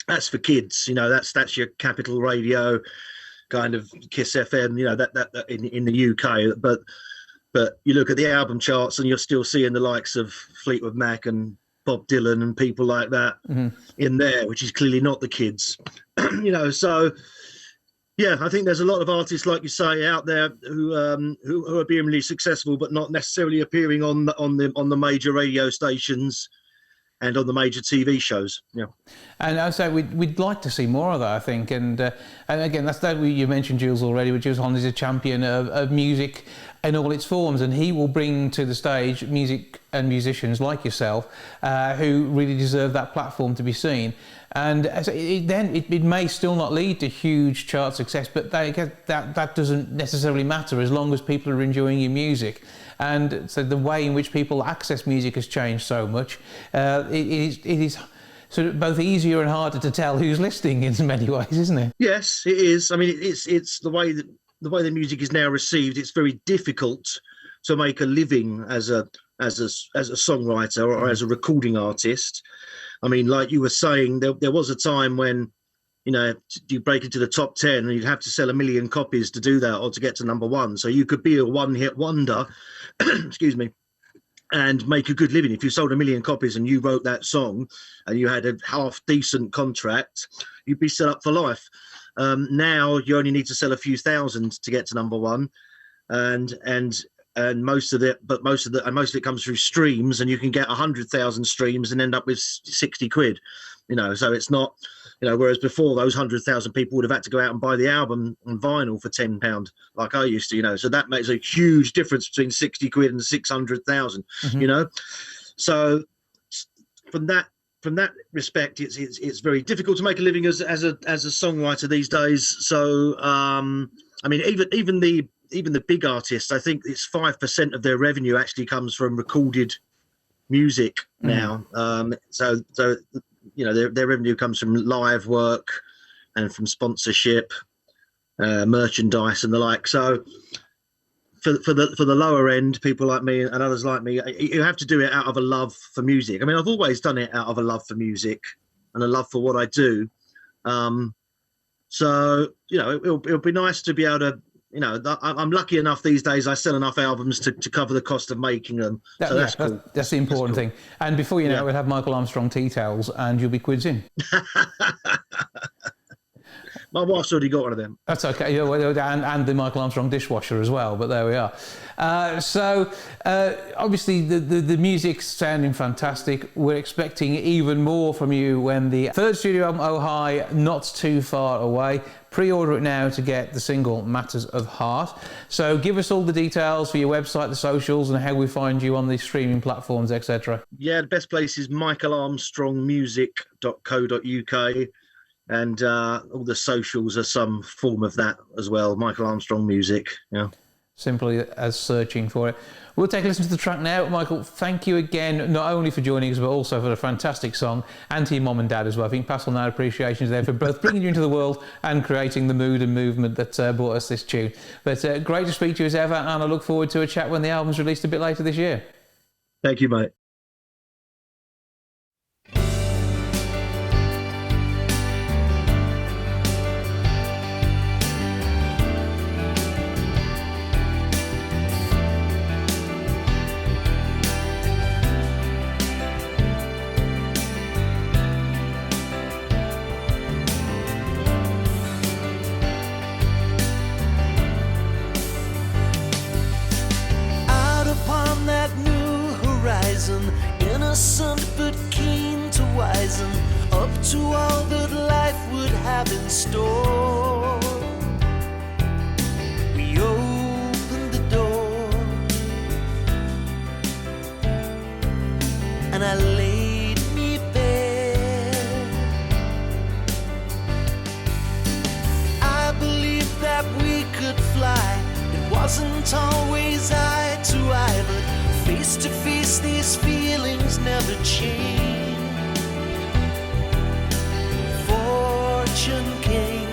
that's for kids. You know, that's your Capital Radio, kind of Kiss FM. You know, that in the UK. But you look at the album charts, and you're still seeing the likes of Fleetwood Mac and Bob Dylan and people like that in there, which is clearly not the kids. You know, so. Yeah, I think there's a lot of artists, like you say, out there who are being really successful, but not necessarily appearing on the major radio stations and on the major TV shows. Yeah, and I say we'd like to see more of that, I think. And again, that's that. You mentioned Jules already, but Jules Holland is a champion of music in all its forms, and he will bring to the stage music and musicians like yourself who really deserve that platform to be seen. And it may still not lead to huge chart success, but that doesn't necessarily matter as long as people are enjoying your music. And so the way in which people access music has changed so much. It is sort of both easier and harder to tell who's listening in many ways, isn't it? Yes, it is. I mean, it's the way the music is now received. It's very difficult to make a living as a songwriter or as a recording artist. I mean, like you were saying, there was a time when, you know, you break into the top 10 and you'd have to sell 1 million copies to do that or to get to number one. So you could be a one-hit wonder, excuse me, and make a good living. If you sold 1 million copies and you wrote that song and you had a half-decent contract, you'd be set up for life. Now you only need to sell a few thousand to get to number one, and most of it comes through streams, and you can get 100,000 streams and end up with 60 quid, you know. So it's not, you know, whereas before those 100,000 people would have had to go out and buy the album on vinyl for £10 like I used to, you know. So that makes a huge difference between 60 quid and 600,000, you know. So from that respect, it's very difficult to make a living as a songwriter these days. So I mean, even the big artists, I think it's 5% of their revenue actually comes from recorded music now. So you know, their revenue comes from live work and from sponsorship, merchandise and the like. So for the lower end, people like me and others like me, you have to do it out of a love for music. I mean, I've always done it out of a love for music and a love for what I do. So, you know, it'll be nice to be able to, you know, I'm lucky enough these days I sell enough albums to cover the cost of making them. So that's cool. That's the important thing. And before you know it, we'll have Michael Armstrong tea towels and you'll be quids in. My wife's already got one of them. That's okay. And the Michael Armstrong dishwasher as well, but there we are. So obviously the music's sounding fantastic. We're expecting even more from you when the third studio album, Oh Hi, not too far away. Pre-order it now to get the single Matters of Heart. So give us all the details for your website, the socials, and how we find you on the streaming platforms, etc. Yeah, the best place is michaelarmstrongmusic.co.uk. And all the socials are some form of that as well. Michael Armstrong Music, yeah. Simply as searching for it. We'll take a listen to the track now. Michael, thank you again, not only for joining us, but also for a fantastic song, and to your mum and dad as well. I think pass on our appreciations there for both bringing you into the world and creating the mood and movement that brought us this tune. But great to speak to you as ever, and I look forward to a chat when the album's released a bit later this year. Thank you, mate. Out upon that new horizon, wasn't always eye to eye, but face to face these feelings never change. Fortune came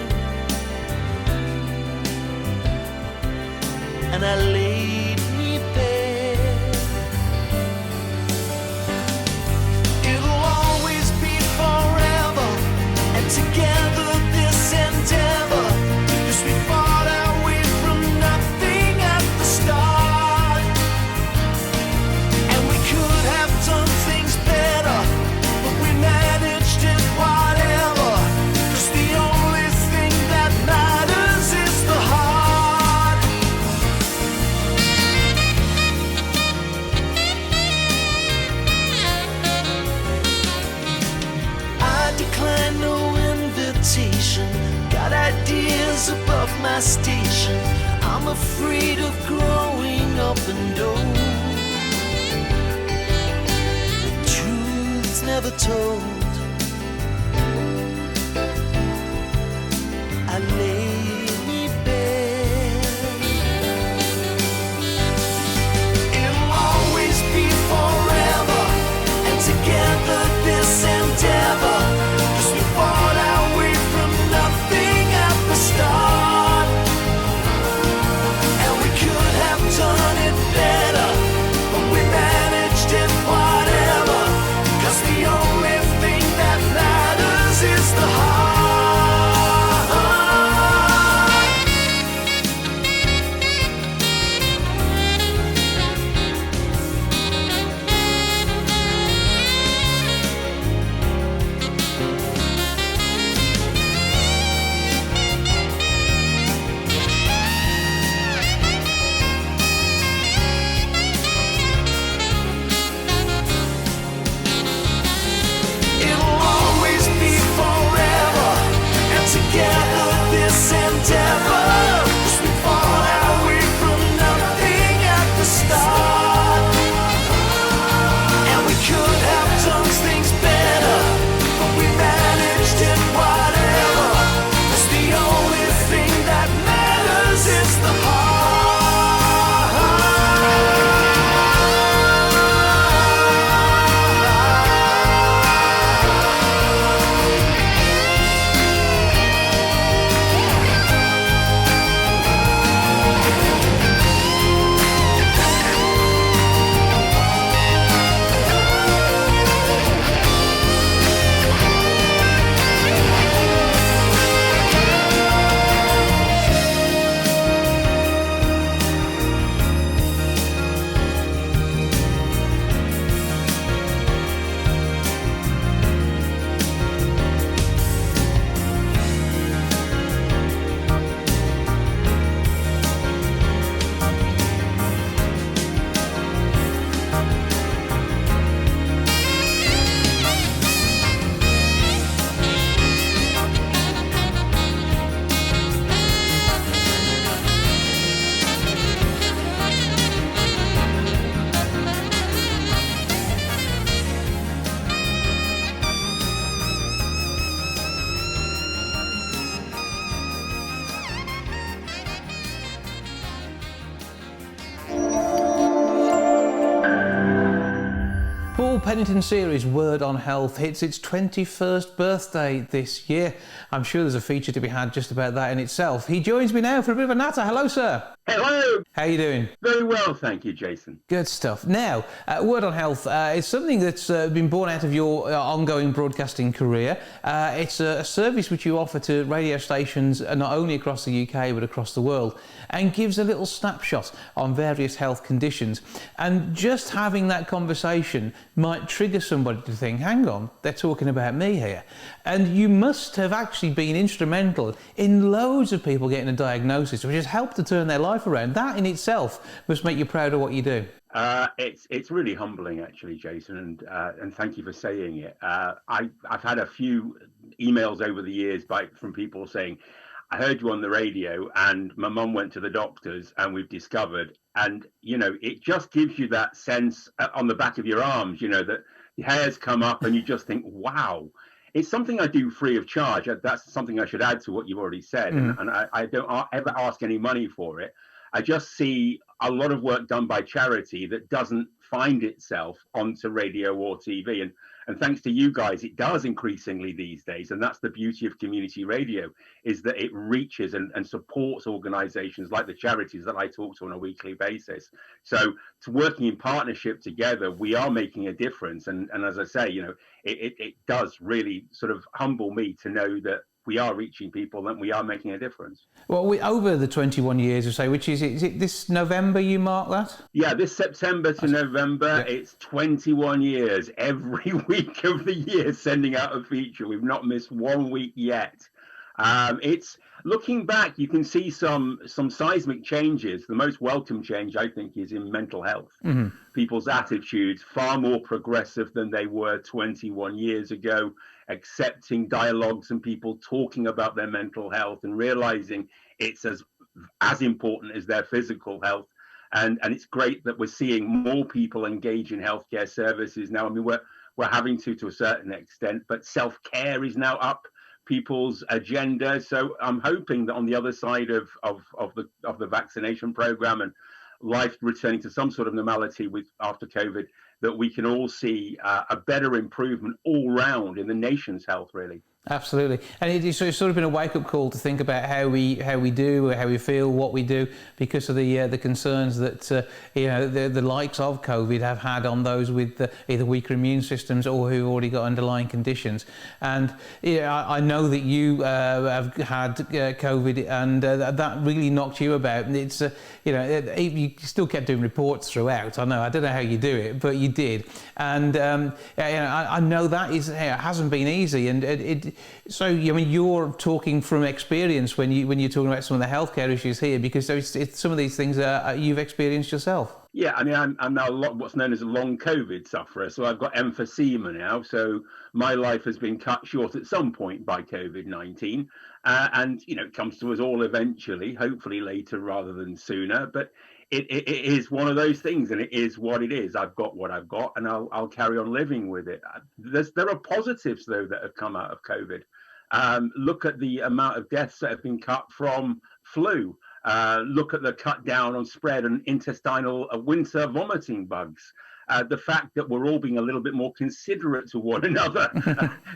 and I laid me bare. It'll always be forever, and together this endeavor, 'cause we fought our way from nothing at the start. And we could have done things better, but we managed it whatever, 'cause the only thing that matters is the heart. I decline no invitation, got ideas above my station. I'm afraid of growing up and old. Truth's never told. I lay me bare. It'll always be forever, and together this endeavor, 'cause we fought our way from nothing at the start. And we could have done it better, but we managed it whatever, 'cause the only thing that matters is the heart. It'll always be forever, and together this endeavor, 'cause we fought our way from nothing at the start. And we could have done things better, but we managed it whatever, 'cause the only thing that matters is the heart. Pennington series Word on Health hits its 21st birthday this year. I'm sure there's a feature to be had just about that in itself. He joins me now for a bit of a natter. Hello, sir. Hello. How are you doing? Very well, thank you, Jason. Good stuff. Now, Word on Health is something that's been born out of your ongoing broadcasting career. It's a service which you offer to radio stations not only across the UK but across the world, and gives a little snapshot on various health conditions. And just having that conversation might trigger somebody to think, hang on, they're talking about me here. And you must have actually been instrumental in loads of people getting a diagnosis, which has helped to turn their life around. That in itself must make you proud of what you do. It's really humbling, actually, Jason, and thank you for saying it. I've had a few emails over the years from people saying, I heard you on the radio and my mum went to the doctors and we've discovered, and, you know, it just gives you that sense on the back of your arms, you know, that the hairs come up and you just think, wow. It's something I do free of charge. That's something I should add to what you've already said. And I don't ever ask any money for it. I just see a lot of work done by charity that doesn't find itself onto radio or TV. And thanks to you guys, it does increasingly these days. And that's the beauty of community radio, is that it reaches and supports organizations like the charities that I talk to on a weekly basis. So to working in partnership together, we are making a difference. And as I say, it does really sort of humble me to know that we are reaching people and we are making a difference. Well, over the 21 years or so, which is it this November you mark that? Yeah, this September to November, it's 21 years, every week of the year sending out a feature. We've not missed 1 week yet. It's looking back, you can see some seismic changes. The most welcome change, I think, is in mental health. Mm-hmm. People's attitudes far more progressive than they were 21 years ago, accepting dialogues and people talking about their mental health and realizing it's as important as their physical health. And it's great that we're seeing more people engage in healthcare services now. I mean, we're having to a certain extent, but self-care is now up people's agenda. So I'm hoping that on the other side of the vaccination program and life returning to some sort of normality after COVID, that we can all see a better improvement all round in the nation's health, really. Absolutely, and it's sort of been a wake-up call to think about how we do, how we feel, what we do, because of the concerns that the likes of COVID have had on those with either weaker immune systems or who've already got underlying conditions. And I know that you have had COVID, and that really knocked you about. And it's you still kept doing reports throughout. I don't know how you do it, but you did. And I know that hasn't been easy, and so, I mean, you're talking from experience when you're talking about some of the healthcare issues here, because it's some of these things you've experienced yourself. Yeah, I mean, I'm now what's known as a long COVID sufferer, so I've got emphysema now. So my life has been cut short at some point by COVID-19, and it comes to us all eventually, hopefully later rather than sooner. But it is one of those things, and it is what it is. I've got what I've got, and I'll carry on living with it. There are positives, though, that have come out of COVID. Look at the amount of deaths that have been cut from flu. Look at the cut down on spread and intestinal winter vomiting bugs. The fact that we're all being a little bit more considerate to one another,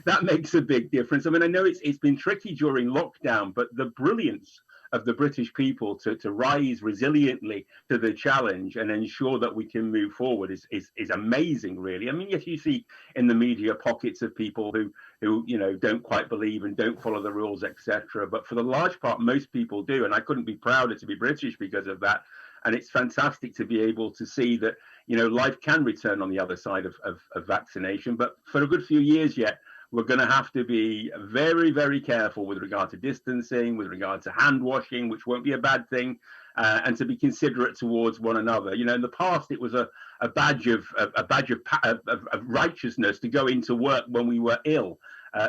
that makes a big difference. I mean, I know it's been tricky during lockdown, but the brilliance of the British people to rise resiliently to the challenge and ensure that we can move forward is amazing, really. I mean, yes, you see in the media pockets of people who don't quite believe and don't follow the rules, etc. But for the large part, most people do, and I couldn't be prouder to be British because of that. And it's fantastic to be able to see that life can return on the other side of vaccination. But for a good few years yet, we're going to have to be very, very careful with regard to distancing, with regard to hand washing, which won't be a bad thing, and to be considerate towards one another. In the past, it was a badge of righteousness to go into work when we were ill.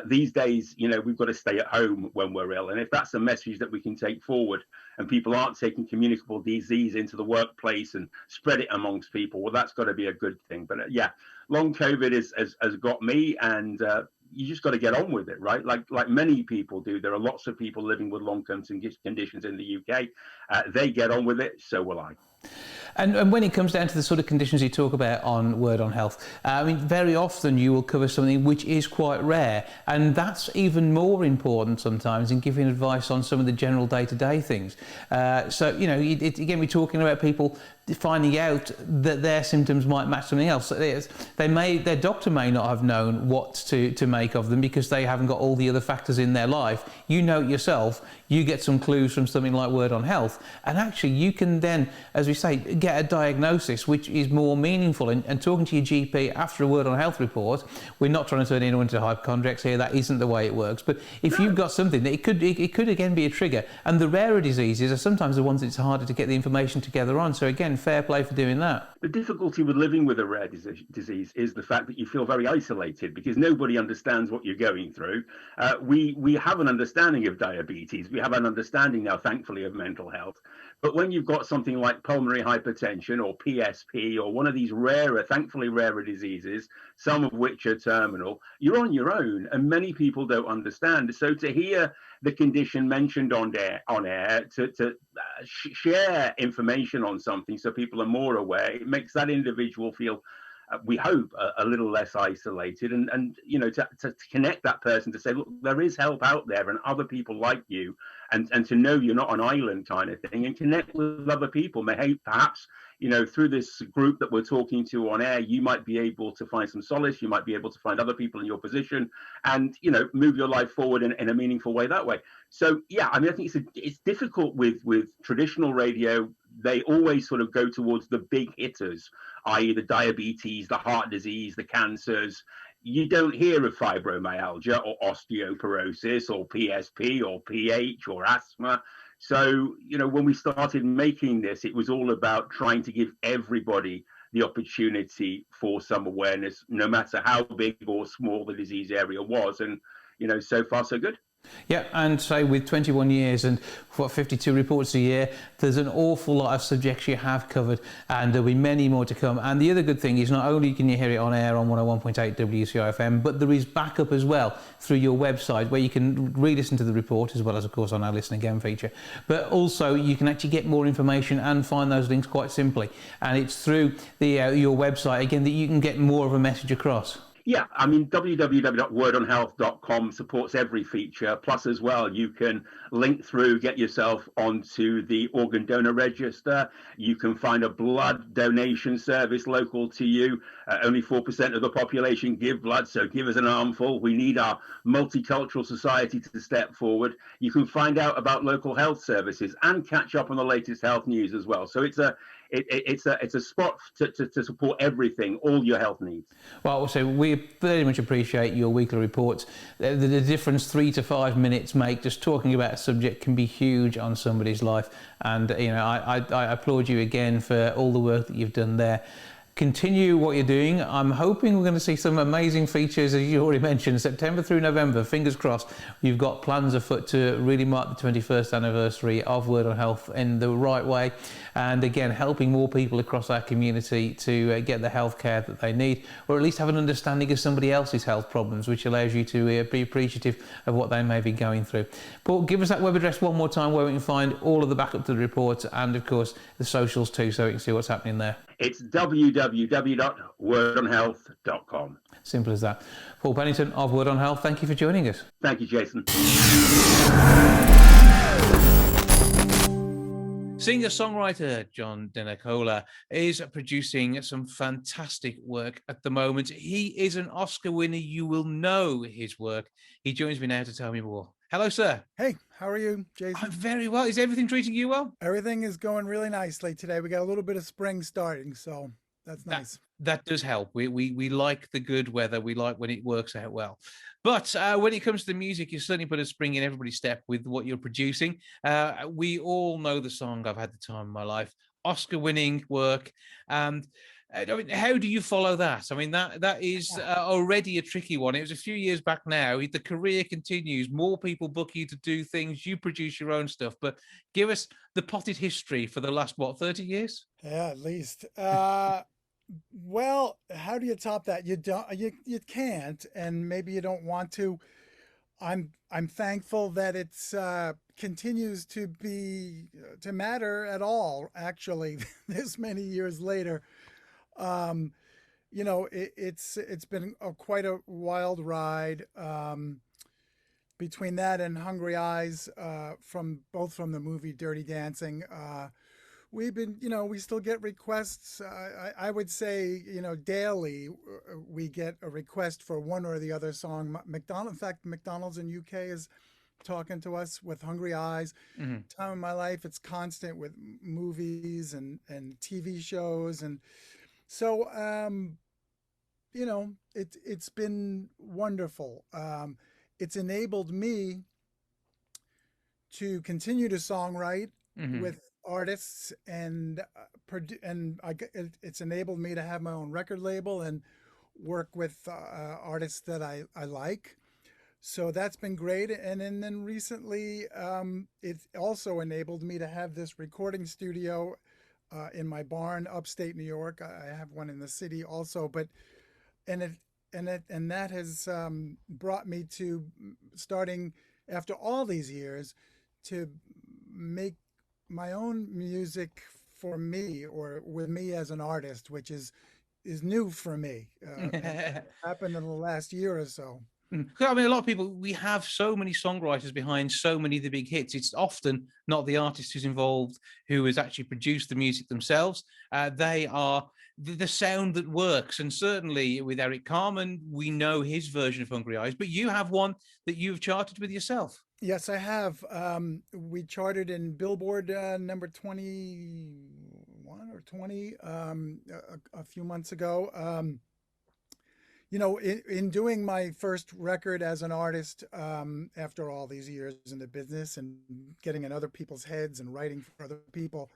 These days, we've got to stay at home when we're ill. And if that's a message that we can take forward and people aren't taking communicable disease into the workplace and spread it amongst people, well, that's got to be a good thing. But long COVID has got me, and you just got to get on with it, right? Like many people do. There are lots of people living with long-term conditions in the UK. They get on with it, so will I. And when it comes down to the sort of conditions you talk about on Word on Health, I mean, very often you will cover something which is quite rare, and that's even more important sometimes in giving advice on some of the general day-to-day things. So, again, we're talking about people finding out that their symptoms might match something else. Their doctor may not have known what to make of them because they haven't got all the other factors in their life. You know it yourself. You get some clues from something like Word on Health, and actually you can then, as we say, get a diagnosis which is more meaningful. And talking to your GP after a Word on Health report, we're not trying to turn anyone into hypochondriacs here. That isn't the way it works. But if you've got something, it could again be a trigger. And the rarer diseases are sometimes the ones that it's harder to get the information together on. So again, fair play for doing that. The difficulty with living with a rare disease is the fact that you feel very isolated because nobody understands what you're going through. We have an understanding of diabetes. We have an understanding now, thankfully, of mental health. But when you've got something like pulmonary hypertension or PSP or one of these rarer, thankfully rarer diseases, some of which are terminal, you're on your own, and many people don't understand. So to hear the condition mentioned on air, to share information on something so people are more aware, it makes that individual feel, we hope, a little less isolated, and you know, to connect that person, to say, look, there is help out there and other people like you, and to know you're not an island kind of thing, and connect with other people. Perhaps, you know, through this group that we're talking to on air, you might be able to find some solace, you might be able to find other people in your position, and, you know, move your life forward in a meaningful way that way. So yeah, I mean, I think it's difficult with traditional radio. They always sort of go towards the big hitters, i.e. the diabetes, the heart disease, the cancers. You don't hear of fibromyalgia or osteoporosis or PSP or PH or asthma. So, you know, when we started making this, it was all about trying to give everybody the opportunity for some awareness, no matter how big or small the disease area was. And, you know, so far, so good. Yeah, and say with 21 years and 52 reports a year, there's an awful lot of subjects you have covered, and there'll be many more to come. And the other good thing is, not only can you hear it on air on 101.8 WCIFM, but there is backup as well through your website, where you can re-listen to the report, as well as, of course, on our Listen Again feature. But also, you can actually get more information and find those links quite simply. And it's through your website, again, that you can get more of a message across. Yeah, I mean, www.wordonhealth.com supports every feature. Plus, as well, you can link through, get yourself onto the organ donor register. You can find a blood donation service local to you. Only 4% of the population give blood, so give us an armful. We need our multicultural society to step forward. You can find out about local health services and catch up on the latest health news as well. So it's a spot to support everything, all your health needs. It's www.wordonhealth.com. Simple as that. Paul Pennington of Word on Health, thank you for joining us. Thank you, Jason. Singer-songwriter John DeNicola is producing some fantastic work at the moment. He is an Oscar winner. You will know his work. He joins me now to tell me more. Hello, sir. Hey, how are you, Jason? I'm very well. Is everything treating you well? Everything is going really nicely today. We got a little bit of spring starting, so that's nice. That does help. We like the good weather. We like when it works out well. But when it comes to the music, you certainly put a spring in everybody's step with what you're producing. We all know the song "I've Had the Time of My Life," Oscar-winning work. And I mean, how do you follow that? I mean, that is already a tricky one. It was a few years back now. The career continues. More people book you to do things. You produce your own stuff. But give us the potted history for the last, 30 years? Yeah, at least. Well, how do you top that? You you can't, and maybe you don't want to. I'm thankful that it's continues to matter at all. Actually, this many years later. You know, it's been quite a wild ride, between that and Hungry Eyes, from the movie Dirty Dancing. We've been, we still get requests. I would say, daily we get a request for one or the other song. In fact, McDonald's in UK is talking to us with Hungry Eyes. Mm-hmm. Time of My Life, it's constant with movies and TV shows. And so, it's been wonderful. It's enabled me to continue to songwrite with artists, and it's enabled me to have my own record label and work with artists that I like. So that's been great. And then recently, it also enabled me to have this recording studio in my barn upstate New York. I have one in the city also, but and it and that has brought me to starting after all these years to make my own music for me or with me as an artist, which is new for me. And happened in the last year or so. I mean, a lot of people, we have so many songwriters behind so many of the big hits. It's often not the artist who's involved who has actually produced the music themselves. They are the sound that works. And certainly with Eric Carmen, we know his version of Hungry Eyes, but you have one that you've charted with yourself. Yes, I have. We charted in Billboard number 21 or 20 a few months ago. You know, in doing my first record as an artist, after all these years in the business and getting in other people's heads and writing for other people,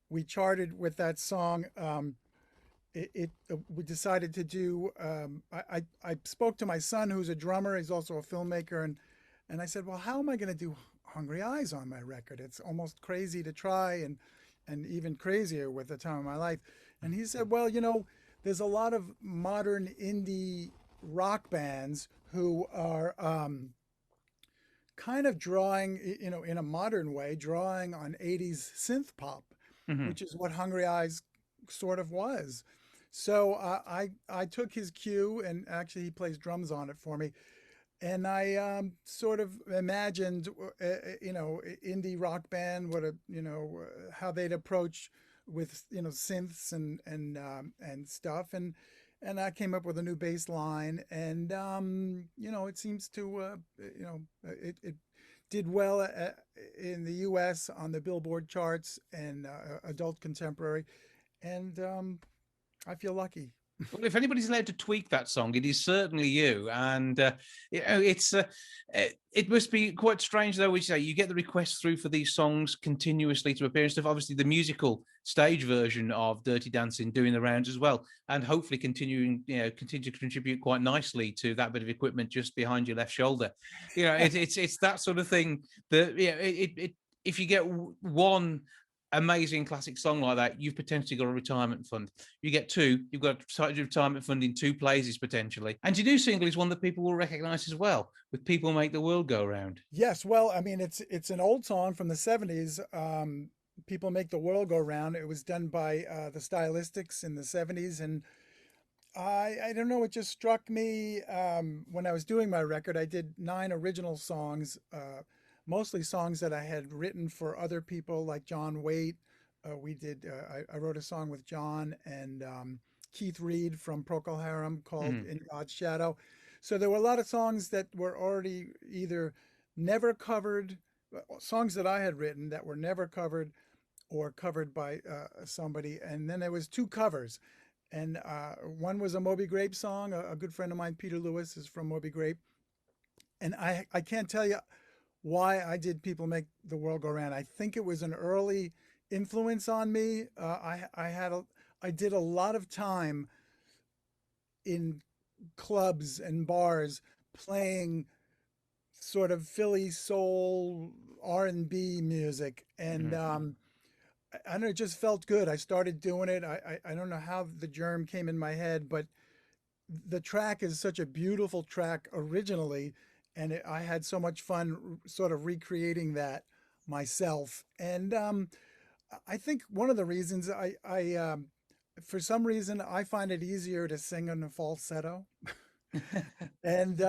we charted with that song. We decided to do. I spoke to my son, who's a drummer. He's also a filmmaker, and I said, well, how am I going to do Hungry Eyes on my record? It's almost crazy to try, and even crazier with the time of my life. And he said, well, you know, there's a lot of modern indie rock bands who are kind of drawing, you know, in a modern way, drawing on 80s synth pop, which is what Hungry Eyes sort of was. So I took his cue, and actually he plays drums on it for me. And I sort of imagined, you know, indie rock band, how they'd approach with, you know, synths and stuff, and I came up with a new bass line, and you know, it seems to you know, it did well in the U.S. on the Billboard charts and adult contemporary, and I feel lucky. Well, if anybody's allowed to tweak that song, it is certainly you. And you know, it must be quite strange, though. We say you get the requests through for these songs continuously to appear and stuff. Obviously, the musical stage version of Dirty Dancing doing the rounds as well, and hopefully continue to contribute quite nicely to that bit of equipment just behind your left shoulder. You know, it's that sort of thing that if you get one amazing classic song like that, you've potentially got a retirement fund. You get two, you've got a retirement fund in two places potentially. And your new single is one that people will recognize as well, with People Make the World Go Round. Yes, well, I mean, it's an old song from the 70s. People Make the World Go Round. It was done by the Stylistics in the 70s, and I don't know, it just struck me when I was doing my record. I did 9 original songs, mostly songs that I had written for other people like John Waite. I wrote a song with John and Keith Reed from Procol Harum called In God's Shadow. So there were a lot of songs that were already either never covered, songs that I had written that were never covered or covered by somebody. And then there was 2 covers. And one was a Moby Grape song. A good friend of mine, Peter Lewis, is from Moby Grape. And I can't tell you why I did People Make the World Go Round. I think it was an early influence on me. I did a lot of time in clubs and bars playing sort of Philly soul R&B music, and I don't know, it just felt good. I started doing it. I don't know how the germ came in my head, but the track is such a beautiful track originally. And I had so much fun sort of recreating that myself. And I think one of the reasons I for some reason, I find it easier to sing in a falsetto. And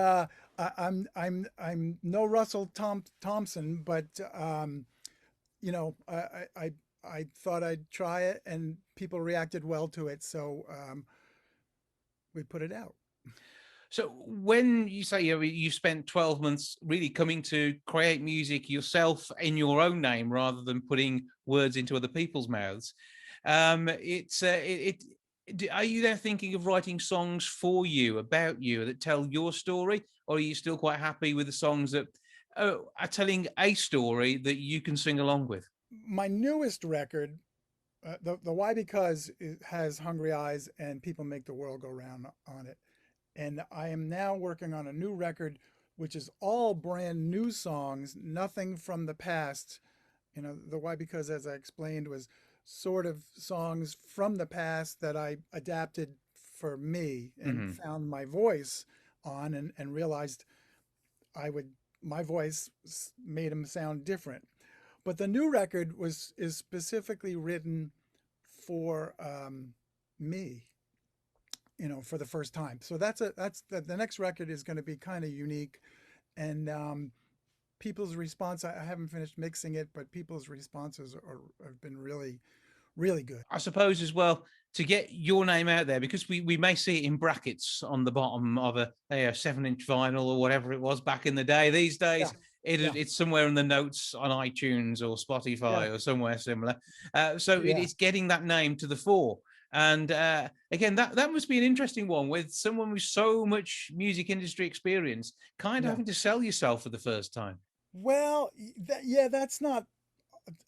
I'm no Russell Thompson, but you know, I thought I'd try it, and people reacted well to it, so we put it out. So when you say you spent 12 months really coming to create music yourself in your own name rather than putting words into other people's mouths, are you there thinking of writing songs for you, about you, that tell your story, or are you still quite happy with the songs that are telling a story that you can sing along with? My newest record, the Why Because, it has Hungry Eyes and People Make the World Go Round on it. And I am now working on a new record, which is all brand new songs, nothing from the past. The why, because as I explained, was sort of songs from the past that I adapted for me and found my voice on, and realized my voice made them sound different. But the new record is specifically written for me, for the first time. So the next record is going to be kind of unique, and people's response. I haven't finished mixing it, but people's responses have been really, really good. I suppose as well, to get your name out there, because we may see it in brackets on the bottom of a 7-inch vinyl or whatever it was back in the day. These days, it's somewhere in the notes on iTunes or Spotify or somewhere similar. It's getting that name to the fore. And again, that must be an interesting one with someone with so much music industry experience, kind of having to sell yourself for the first time. Well, that's not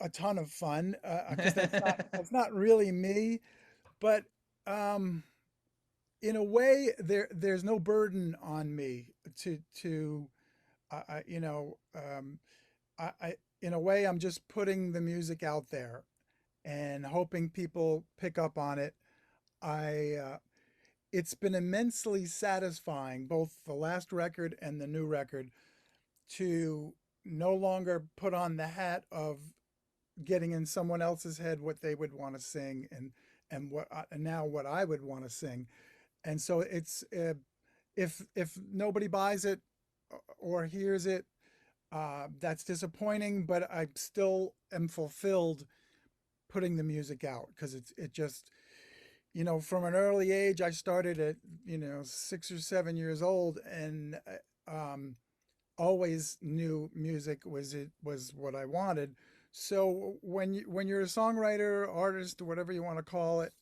a ton of fun, because that's not really me. But in a way, there's no burden on me in a way, I'm just putting the music out there and hoping people pick up on it. It's been immensely satisfying, both the last record and the new record, to no longer put on the hat of getting in someone else's head what they would want to sing and now what I would want to sing. And so it's if nobody buys it or hears it, that's disappointing, but I still am fulfilled putting the music out, because it just, from an early age, I started at 6 or 7 years old, and always knew music was what I wanted. So when you're a songwriter, artist, or whatever you want to call it,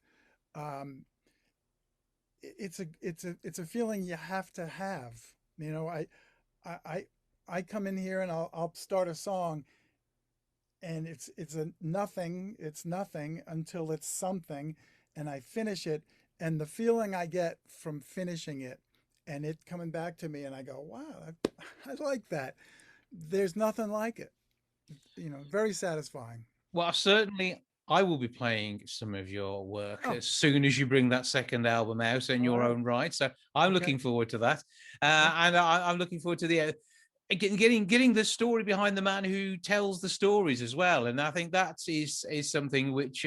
it's a feeling you have to have. I come in here and I'll start a song, and it's nothing until it's something, and I finish it, and the feeling I get from finishing it and it coming back to me, and I go, wow, I like that. There's nothing like it. Very satisfying. Well, certainly I will be playing some of your work as soon as you bring that second album out in your own right. So I'm looking forward to that. And I'm looking forward to the getting the story behind the man who tells the stories as well. And I think that is something which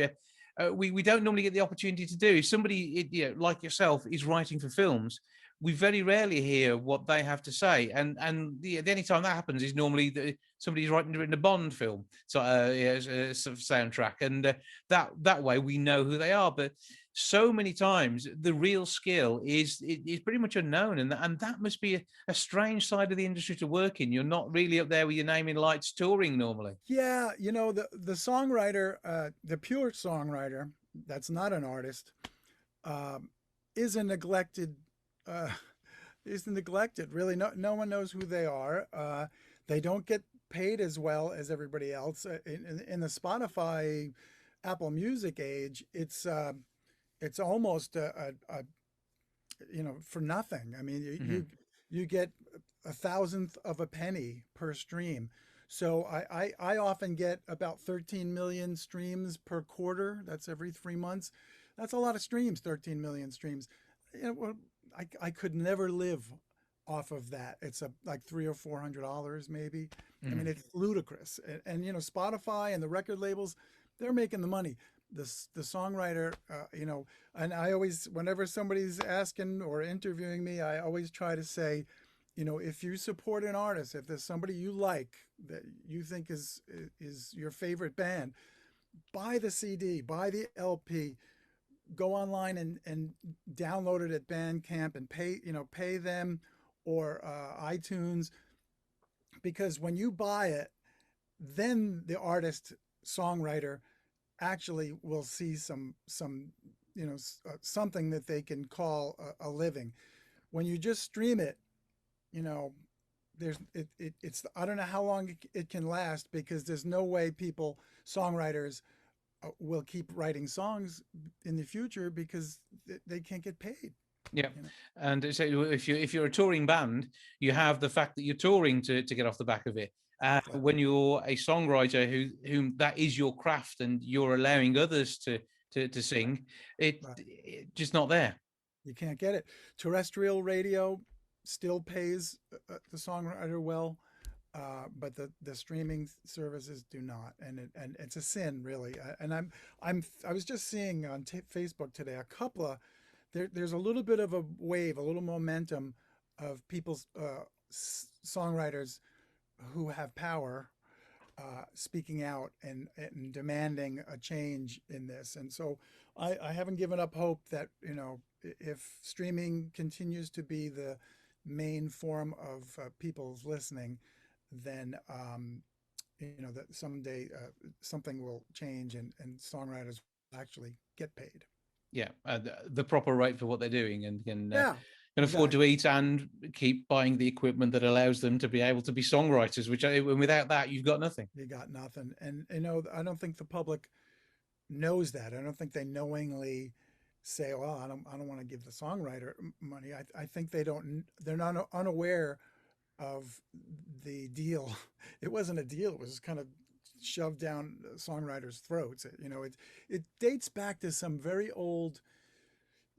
we don't normally get the opportunity to do. If somebody like yourself is writing for films, we very rarely hear what they have to say, and the only time that happens is normally somebody's written a Bond film, so sort of soundtrack, and that way we know who they are. But so many times the real skill is pretty much unknown, and that must be a strange side of the industry to work in. You're not really up there with your name in lights touring normally. Yeah, the songwriter, the pure songwriter, that's not an artist, is a neglected. Is neglected. Really, no one knows who they are. They don't get paid as well as everybody else. In the Spotify, Apple Music age, it's almost for nothing. I mean, you get 1/1000th of a penny per stream. So I often get about 13 million streams per quarter. That's every 3 months. That's a lot of streams. 13 million streams. I could never live off of that. It's like $300 or $400 maybe. I mean, it's ludicrous. And Spotify and the record labels, they're making the money. The songwriter, and I always, whenever somebody's asking or interviewing me, I always try to say, if you support an artist, if there's somebody you like that you think is your favorite band, buy the CD, buy the LP. Go online and download it at Bandcamp and pay them, or iTunes, because when you buy it, then the artist songwriter actually will see some something that they can call a living. When you just stream it, it's I don't know how long it can last, because there's no way songwriters will keep writing songs in the future, because they can't get paid. Yeah, you know? and so if you're a touring band, you have the fact that you're touring to get off the back of it. Exactly. When you're a songwriter whom that is your craft, and you're allowing others to sing, it just not there. You can't get it. Terrestrial radio still pays the songwriter well, but the streaming services do not, and it's a sin, really. I was just seeing on Facebook today a couple of there's a little bit of a wave, a little momentum of people's songwriters who have power speaking out and demanding a change in this. And so I haven't given up hope that, if streaming continues to be the main form of people's listening, then, that someday something will change and songwriters will actually get paid. Yeah, the proper rate for what they're doing, and can afford to eat and keep buying the equipment that allows them to be able to be songwriters, which without that, you've got nothing. You got nothing. And, I don't think the public knows that. I don't think they knowingly say, well, I don't want to give the songwriter money. I think they're not unaware of the deal. It wasn't a deal. It was kind of shoved down songwriters' throats. It dates back to some very old,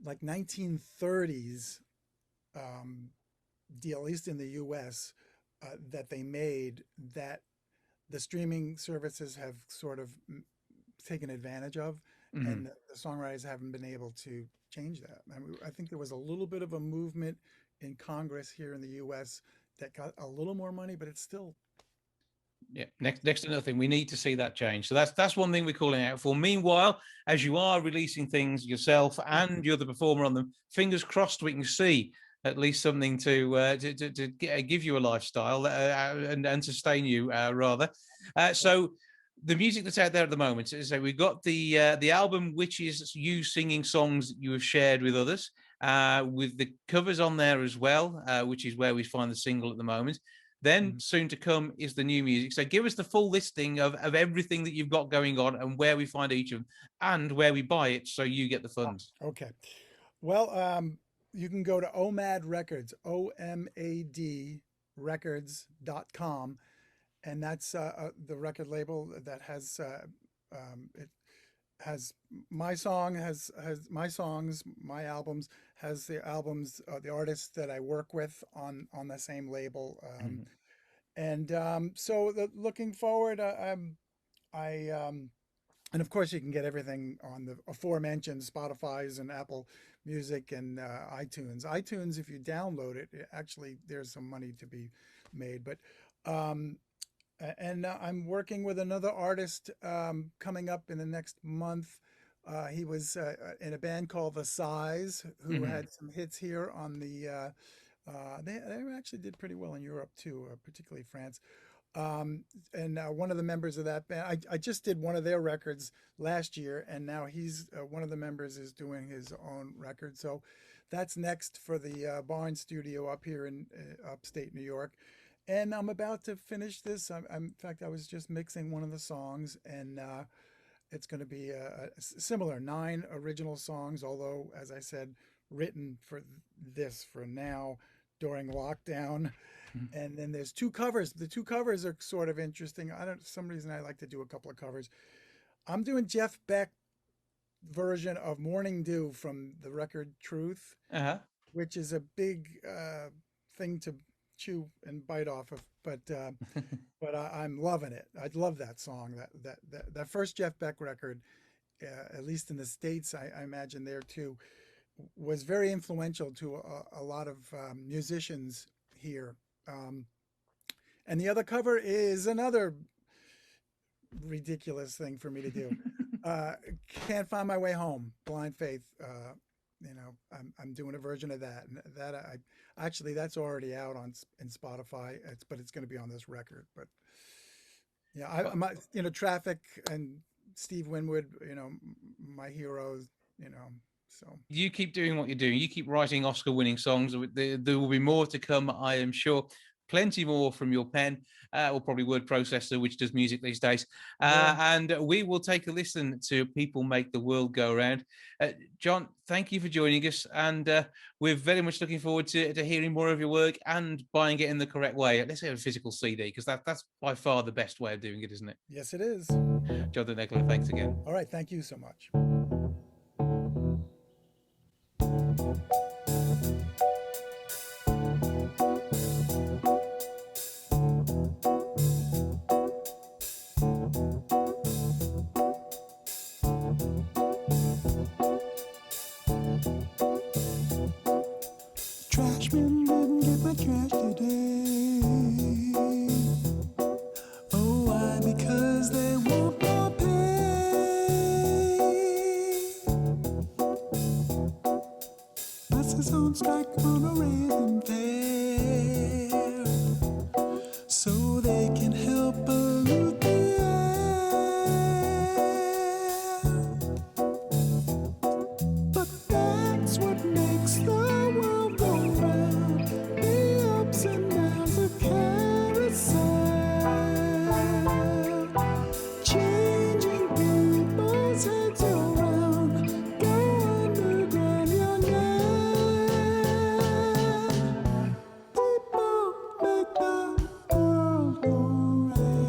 like 1930s deal, at least in the U.S., that they made, that the streaming services have sort of taken advantage of, and the songwriters haven't been able to change that. I think there was a little bit of a movement in Congress here in the U.S. that got a little more money, but it's still. Yeah, next to nothing. We need to see that change. So that's one thing we're calling out for. Meanwhile, as you are releasing things yourself and you're the performer on them, fingers crossed we can see at least something to give you a lifestyle and sustain you rather. So the music that's out there at the moment, so we've got the album, which is you singing songs you have shared with others, with the covers on there as well, which is where we find the single at the moment. Then soon to come is the new music. So give us the full listing of everything that you've got going on and where we find each of them and where we buy it so you get the funds. Okay. Well, you can go to OMAD Records, OMAD Records.com. And that's the record label that has it has my song, has my songs, my albums, has the albums, the artists that I work with on the same label. So looking forward, and of course you can get everything on the aforementioned Spotify's and Apple Music and iTunes. iTunes, if you download it, actually there's some money to be made. But and I'm working with another artist coming up in the next month. He was in a band called The Size, who had some hits here on the. They actually did pretty well in Europe too, particularly France. And one of the members of that band, I just did one of their records last year, and now he's one of the members is doing his own record. So that's next for the Barn Studio up here in upstate New York. And I'm about to finish this. In fact, I was just mixing one of the songs, and it's going to be a similar 9 original songs, although, as I said, written for this for now during lockdown. And then there's 2 covers. The 2 covers are sort of interesting. For some reason I like to do a couple of covers. I'm doing Jeff Beck version of Morning Dew from the record Truth, which is a big thing to chew and bite off of, but I'm loving it. I love that song. That first Jeff Beck record, at least in the States, I imagine there too, was very influential to a lot of musicians here. And the other cover is another ridiculous thing for me to do. Can't Find My Way Home, Blind Faith. I'm doing a version of that, and actually that's already out in Spotify. But it's going to be on this record. But yeah, Traffic and Steve Winwood, my heroes, So you keep doing what you're doing. You keep writing Oscar-winning songs. There will be more to come, I am sure. plenty more from your pen, or probably word processor, which does music these days. And we will take a listen to People Make the World Go Round. John, thank you for joining us. And we're very much looking forward to hearing more of your work and buying it in the correct way. Let's say a physical CD, because that's by far the best way of doing it, isn't it? Yes, it is. John DeNicola, thanks again. All right. Thank you so much. Trashman didn't get my trash today. Oh, why? Because they won't more pay. Buses on strike wanna raise fare so they can help pollute the air. But that's what makes the world go round, the ups and downs of carousel, changing people's heads around, go underground, young man. People make the world go round.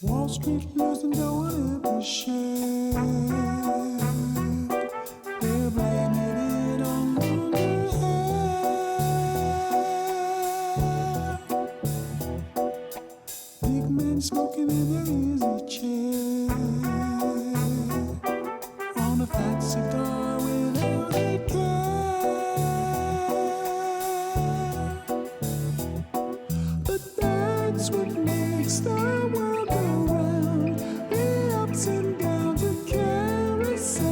Wall Street losing dough on every share. They're blaming it on longer hair. Big men smoking in their easy chair on a fat cigar without a care. But that's what makes the world go round, the ups and downs of carousel,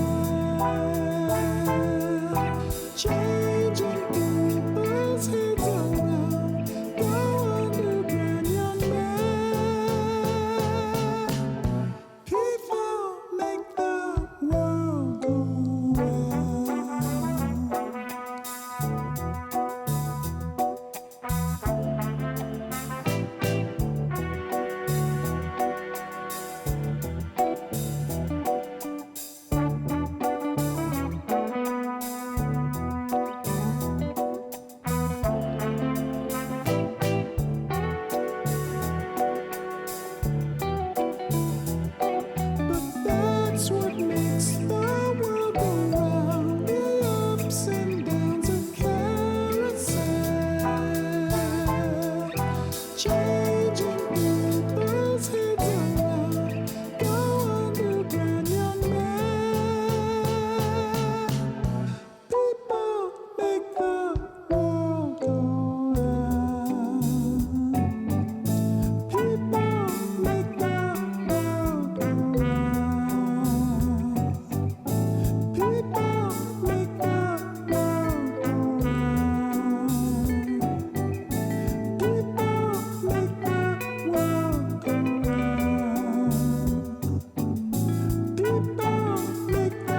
changing people's heads around, go underground, young man. People make the world go round. But that's what makes the world go round, the ups and downs of carousel, changing people's heads around, go underground, young man. People make the world go round. People make the world go round. People make the world go round. People make the world go round. People make the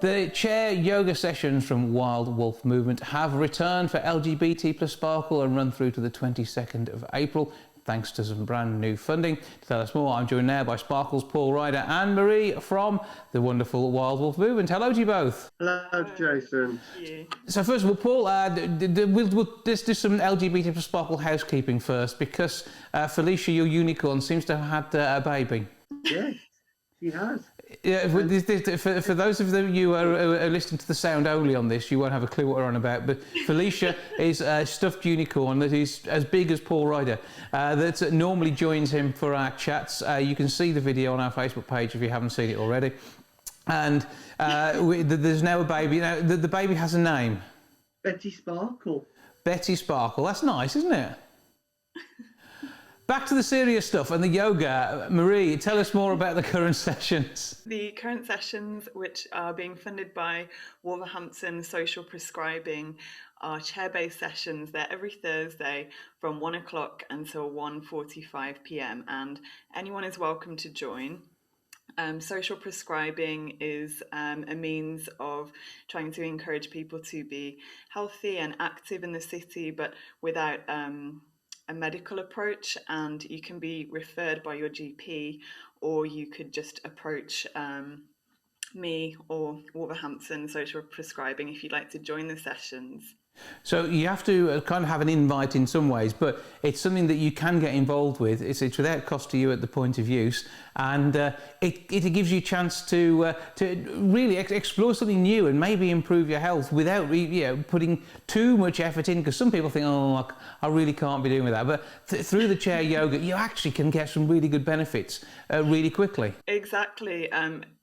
The chair yoga sessions from Wild Wolf Movement have returned for LGBT plus Sparkle and run through to the 22nd of April, thanks to some brand new funding. To tell us more, I'm joined now by Sparkle's Paul Ryder and Marie from the wonderful Wild Wolf Movement. Hello to you both. Hello, Jason. So first of all, Paul, let's do some LGBT plus Sparkle housekeeping first, because Felicia, your unicorn, seems to have had a baby. Yeah. He has. Yeah, for those of you who are listening to the sound only on this, you won't have a clue what we're on about. But Felicia is a stuffed unicorn that is as big as Paul Ryder, that normally joins him for our chats. You can see the video on our Facebook page if you haven't seen it already. And there's now a baby. Now, the baby has a name. Betty Sparkle. Betty Sparkle. That's nice, isn't it? Back to the serious stuff and the yoga. Marie, tell us more about the current sessions. The current sessions, which are being funded by Wolverhampton Social Prescribing, are chair-based sessions. They're every Thursday from 1 o'clock until 1:45 p.m. and anyone is welcome to join. Social prescribing is a means of trying to encourage people to be healthy and active in the city, but without a medical approach, and you can be referred by your GP, or you could just approach me or Wolverhampton Social Prescribing if you'd like to join the sessions. So you have to kind of have an invite in some ways, but it's something that you can get involved with. It's without cost to you at the point of use, and it gives you a chance to really explore something new and maybe improve your health without putting too much effort in. Because some people think, oh, I really can't be doing with that. But through the chair yoga, you actually can get some really good benefits really quickly. Exactly.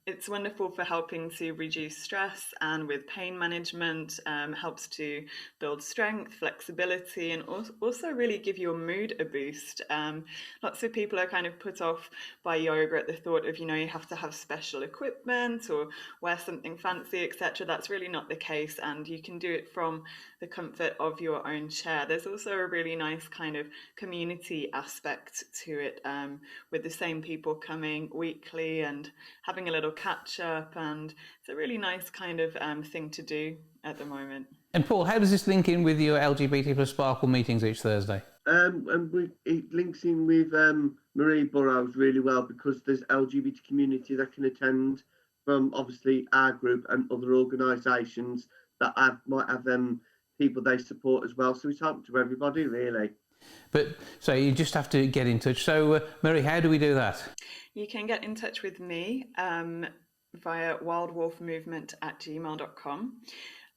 It's wonderful for helping to reduce stress and with pain management, helps to build strength, flexibility, and also really give your mood a boost. Lots of people are kind of put off by yoga at the thought of, you have to have special equipment or wear something fancy, etc. That's really not the case, and you can do it from the comfort of your own chair. There's also a really nice kind of community aspect to it, with the same people coming weekly and having a little catch up, and it's a really nice kind of thing to do at the moment. And Paul, how does this link in with your LGBT plus Sparkle meetings each Thursday? And it links in with Marie Burrows really well, because there's LGBT community that can attend from obviously our group and other organisations that might have people they support as well. So it's open to everybody really. But so you just have to get in touch. So Marie, how do we do that? You can get in touch with me via wildwolfmovement@gmail.com.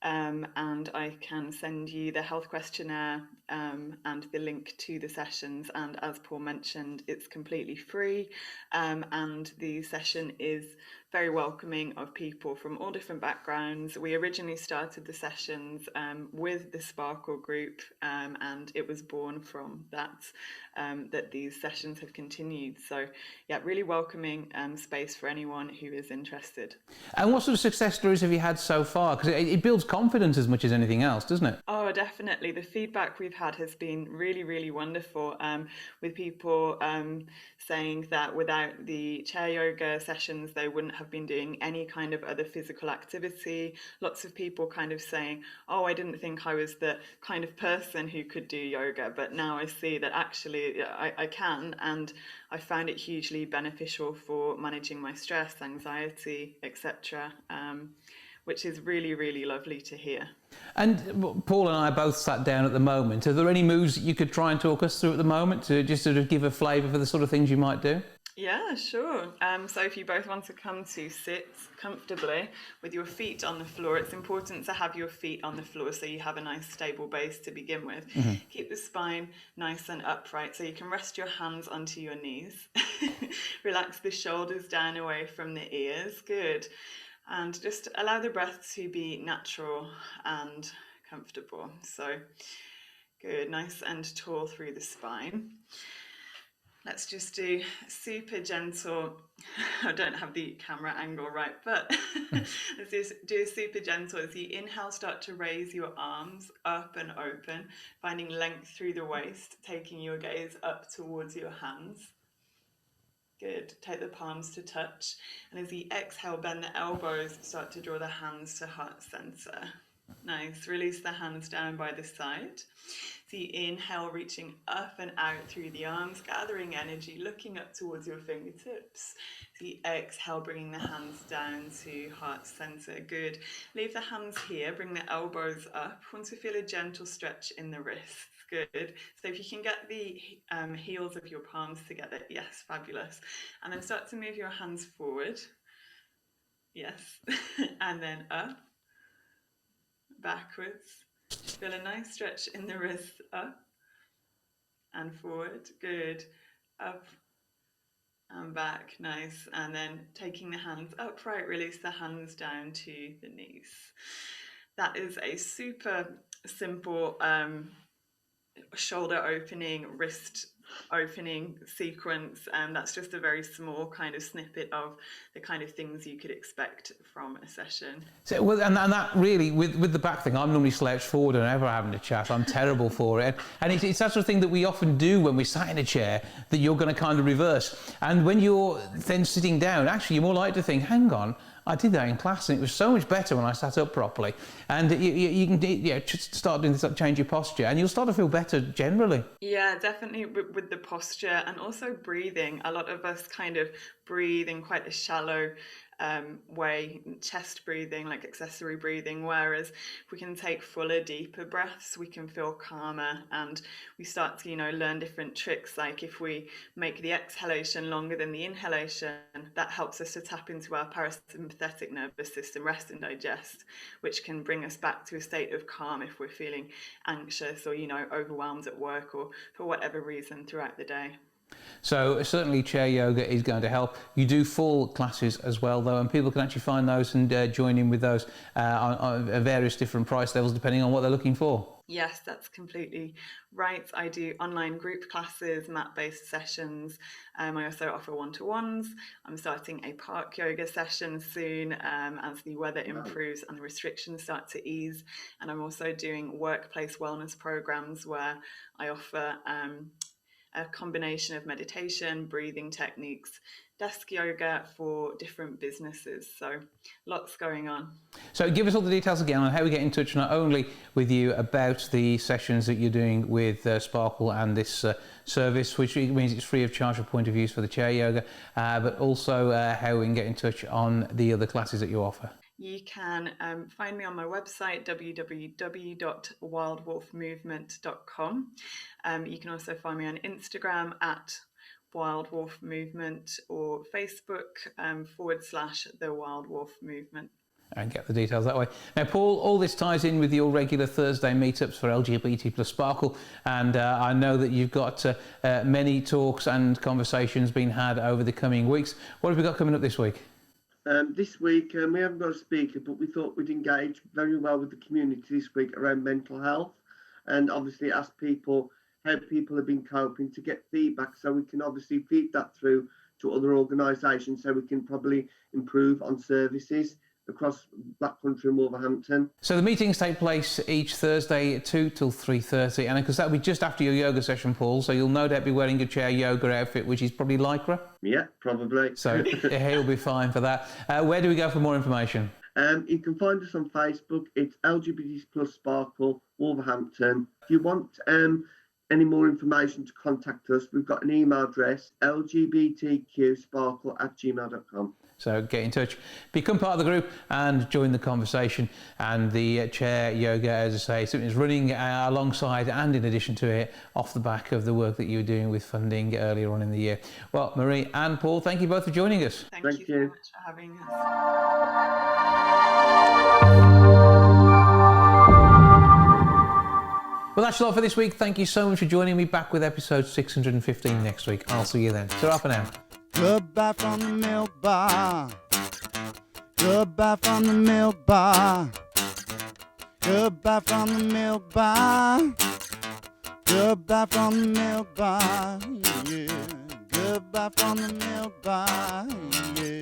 And I can send you the health questionnaire and the link to the sessions. And as Paul mentioned, it's completely free, and the session is very welcoming of people from all different backgrounds. We originally started the sessions with the Sparkle group, and it was born from that these sessions have continued. So yeah, really welcoming space for anyone who is interested. And what sort of success stories have you had so far? Because it builds confidence as much as anything else, doesn't it? Oh, definitely. The feedback we've had has been really, really wonderful, with people saying that without the chair yoga sessions, they wouldn't have been doing any kind of other physical activity. Lots of people kind of saying, oh, I didn't think I was the kind of person who could do yoga, but now I see that actually I can, and I found it hugely beneficial for managing my stress, anxiety, etc., which is really, really lovely to hear. And Paul and I are both sat down at the moment. Are there any moves that you could try and talk us through at the moment to just sort of give a flavour for the sort of things you might do? Yeah, sure. So if you both want to come to sit comfortably with your feet on the floor, it's important to have your feet on the floor so you have a nice stable base to begin with. Mm-hmm. Keep the spine nice and upright so you can rest your hands onto your knees. Relax the shoulders down away from the ears. Good. And just allow the breath to be natural and comfortable. So good, nice and tall through the spine. Let's just do super gentle. I don't have the camera angle right, but let's just do super gentle. As you inhale, start to raise your arms up and open, finding length through the waist, taking your gaze up towards your hands. Good. Take the palms to touch. And as you exhale, bend the elbows, start to draw the hands to heart center. Nice. Release the hands down by the side. So you inhale, reaching up and out through the arms, gathering energy, looking up towards your fingertips. So you exhale, bringing the hands down to heart center. Good. Leave the hands here, bring the elbows up. Want to feel a gentle stretch in the wrists. Good. So if you can get the heels of your palms together, yes, fabulous. And then start to move your hands forward. Yes. And then up, backwards. Feel a nice stretch in the wrists, up and forward. Good. Up and back, nice. And then taking the hands upright, release the hands down to the knees. That is a super simple shoulder opening, wrist opening sequence, and that's just a very small kind of snippet of the kind of things you could expect from a session. So, well, and that really, with the back thing, I'm normally slouched forward whenever I'm having a chat. I'm terrible for it. And it's that sort of thing that we often do when we're sat in a chair, that you're going to kind of reverse. And when you're then sitting down, actually, you're more likely to think, hang on, I did that in class and it was so much better when I sat up properly. And you can just start doing this, change your posture, and you'll start to feel better generally. Yeah, definitely with the posture and also breathing. A lot of us kind of breathe in quite a shallow way, chest breathing, like accessory breathing, whereas if we can take fuller, deeper breaths, we can feel calmer, and we start to, learn different tricks. Like if we make the exhalation longer than the inhalation, that helps us to tap into our parasympathetic nervous system, rest and digest, which can bring us back to a state of calm if we're feeling anxious or, overwhelmed at work or for whatever reason throughout the day. So certainly chair yoga is going to help. You do full classes as well, though, and people can actually find those and join in with those on various different price levels depending on what they're looking for. Yes, that's completely right. I do online group classes, mat-based sessions. I also offer one-to-ones. I'm starting a park yoga session soon as the weather improves and the restrictions start to ease. And I'm also doing workplace wellness programs where I offer a combination of meditation, breathing techniques, desk yoga for different businesses. So lots going on. So give us all the details again on how we get in touch, not only with you about the sessions that you're doing with Sparkle and this service, which means it's free of charge for point of use for the chair yoga, but also how we can get in touch on the other classes that you offer. You can find me on my website, www.wildwolfmovement.com. You can also find me on Instagram at Wild Wolf Movement or Facebook /The Wild Wolf Movement. And get the details that way. Now, Paul, all this ties in with your regular Thursday meetups for LGBT plus Sparkle, and I know that you've got many talks and conversations being had over the coming weeks. What have we got coming up this week? This week, we haven't got a speaker, but we thought we'd engage very well with the community this week around mental health, and obviously ask people how people have been coping to get feedback, so we can obviously feed that through to other organisations, so we can probably improve on services across Black Country and Wolverhampton. So the meetings take place each Thursday at 2 till 3:30, and because that'll be just after your yoga session, Paul, so you'll no doubt be wearing your chair yoga outfit, which is probably Lycra. Yeah, probably. So he'll be fine for that. Where do we go for more information? You can find us on Facebook. It's LGBT plus Sparkle Wolverhampton. If you want any more information to contact us, we've got an email address, lgbtqsparkle@gmail.com. So get in touch, become part of the group and join the conversation. And the chair yoga, as I say, something is running alongside and in addition to it off the back of the work that you were doing with funding earlier on in the year. Well, Marie and Paul, thank you both for joining us. Thank you so much for having us. Well, that's a lot for this week. Thank you so much for joining me. Back with episode 615 next week. I'll see you then. Ta-ra for now. Goodbye from the milk bar. Goodbye from the milk bar. Goodbye from the milk bar. Goodbye from the milk bar. Yeah. Goodbye from the milk bar. Yeah.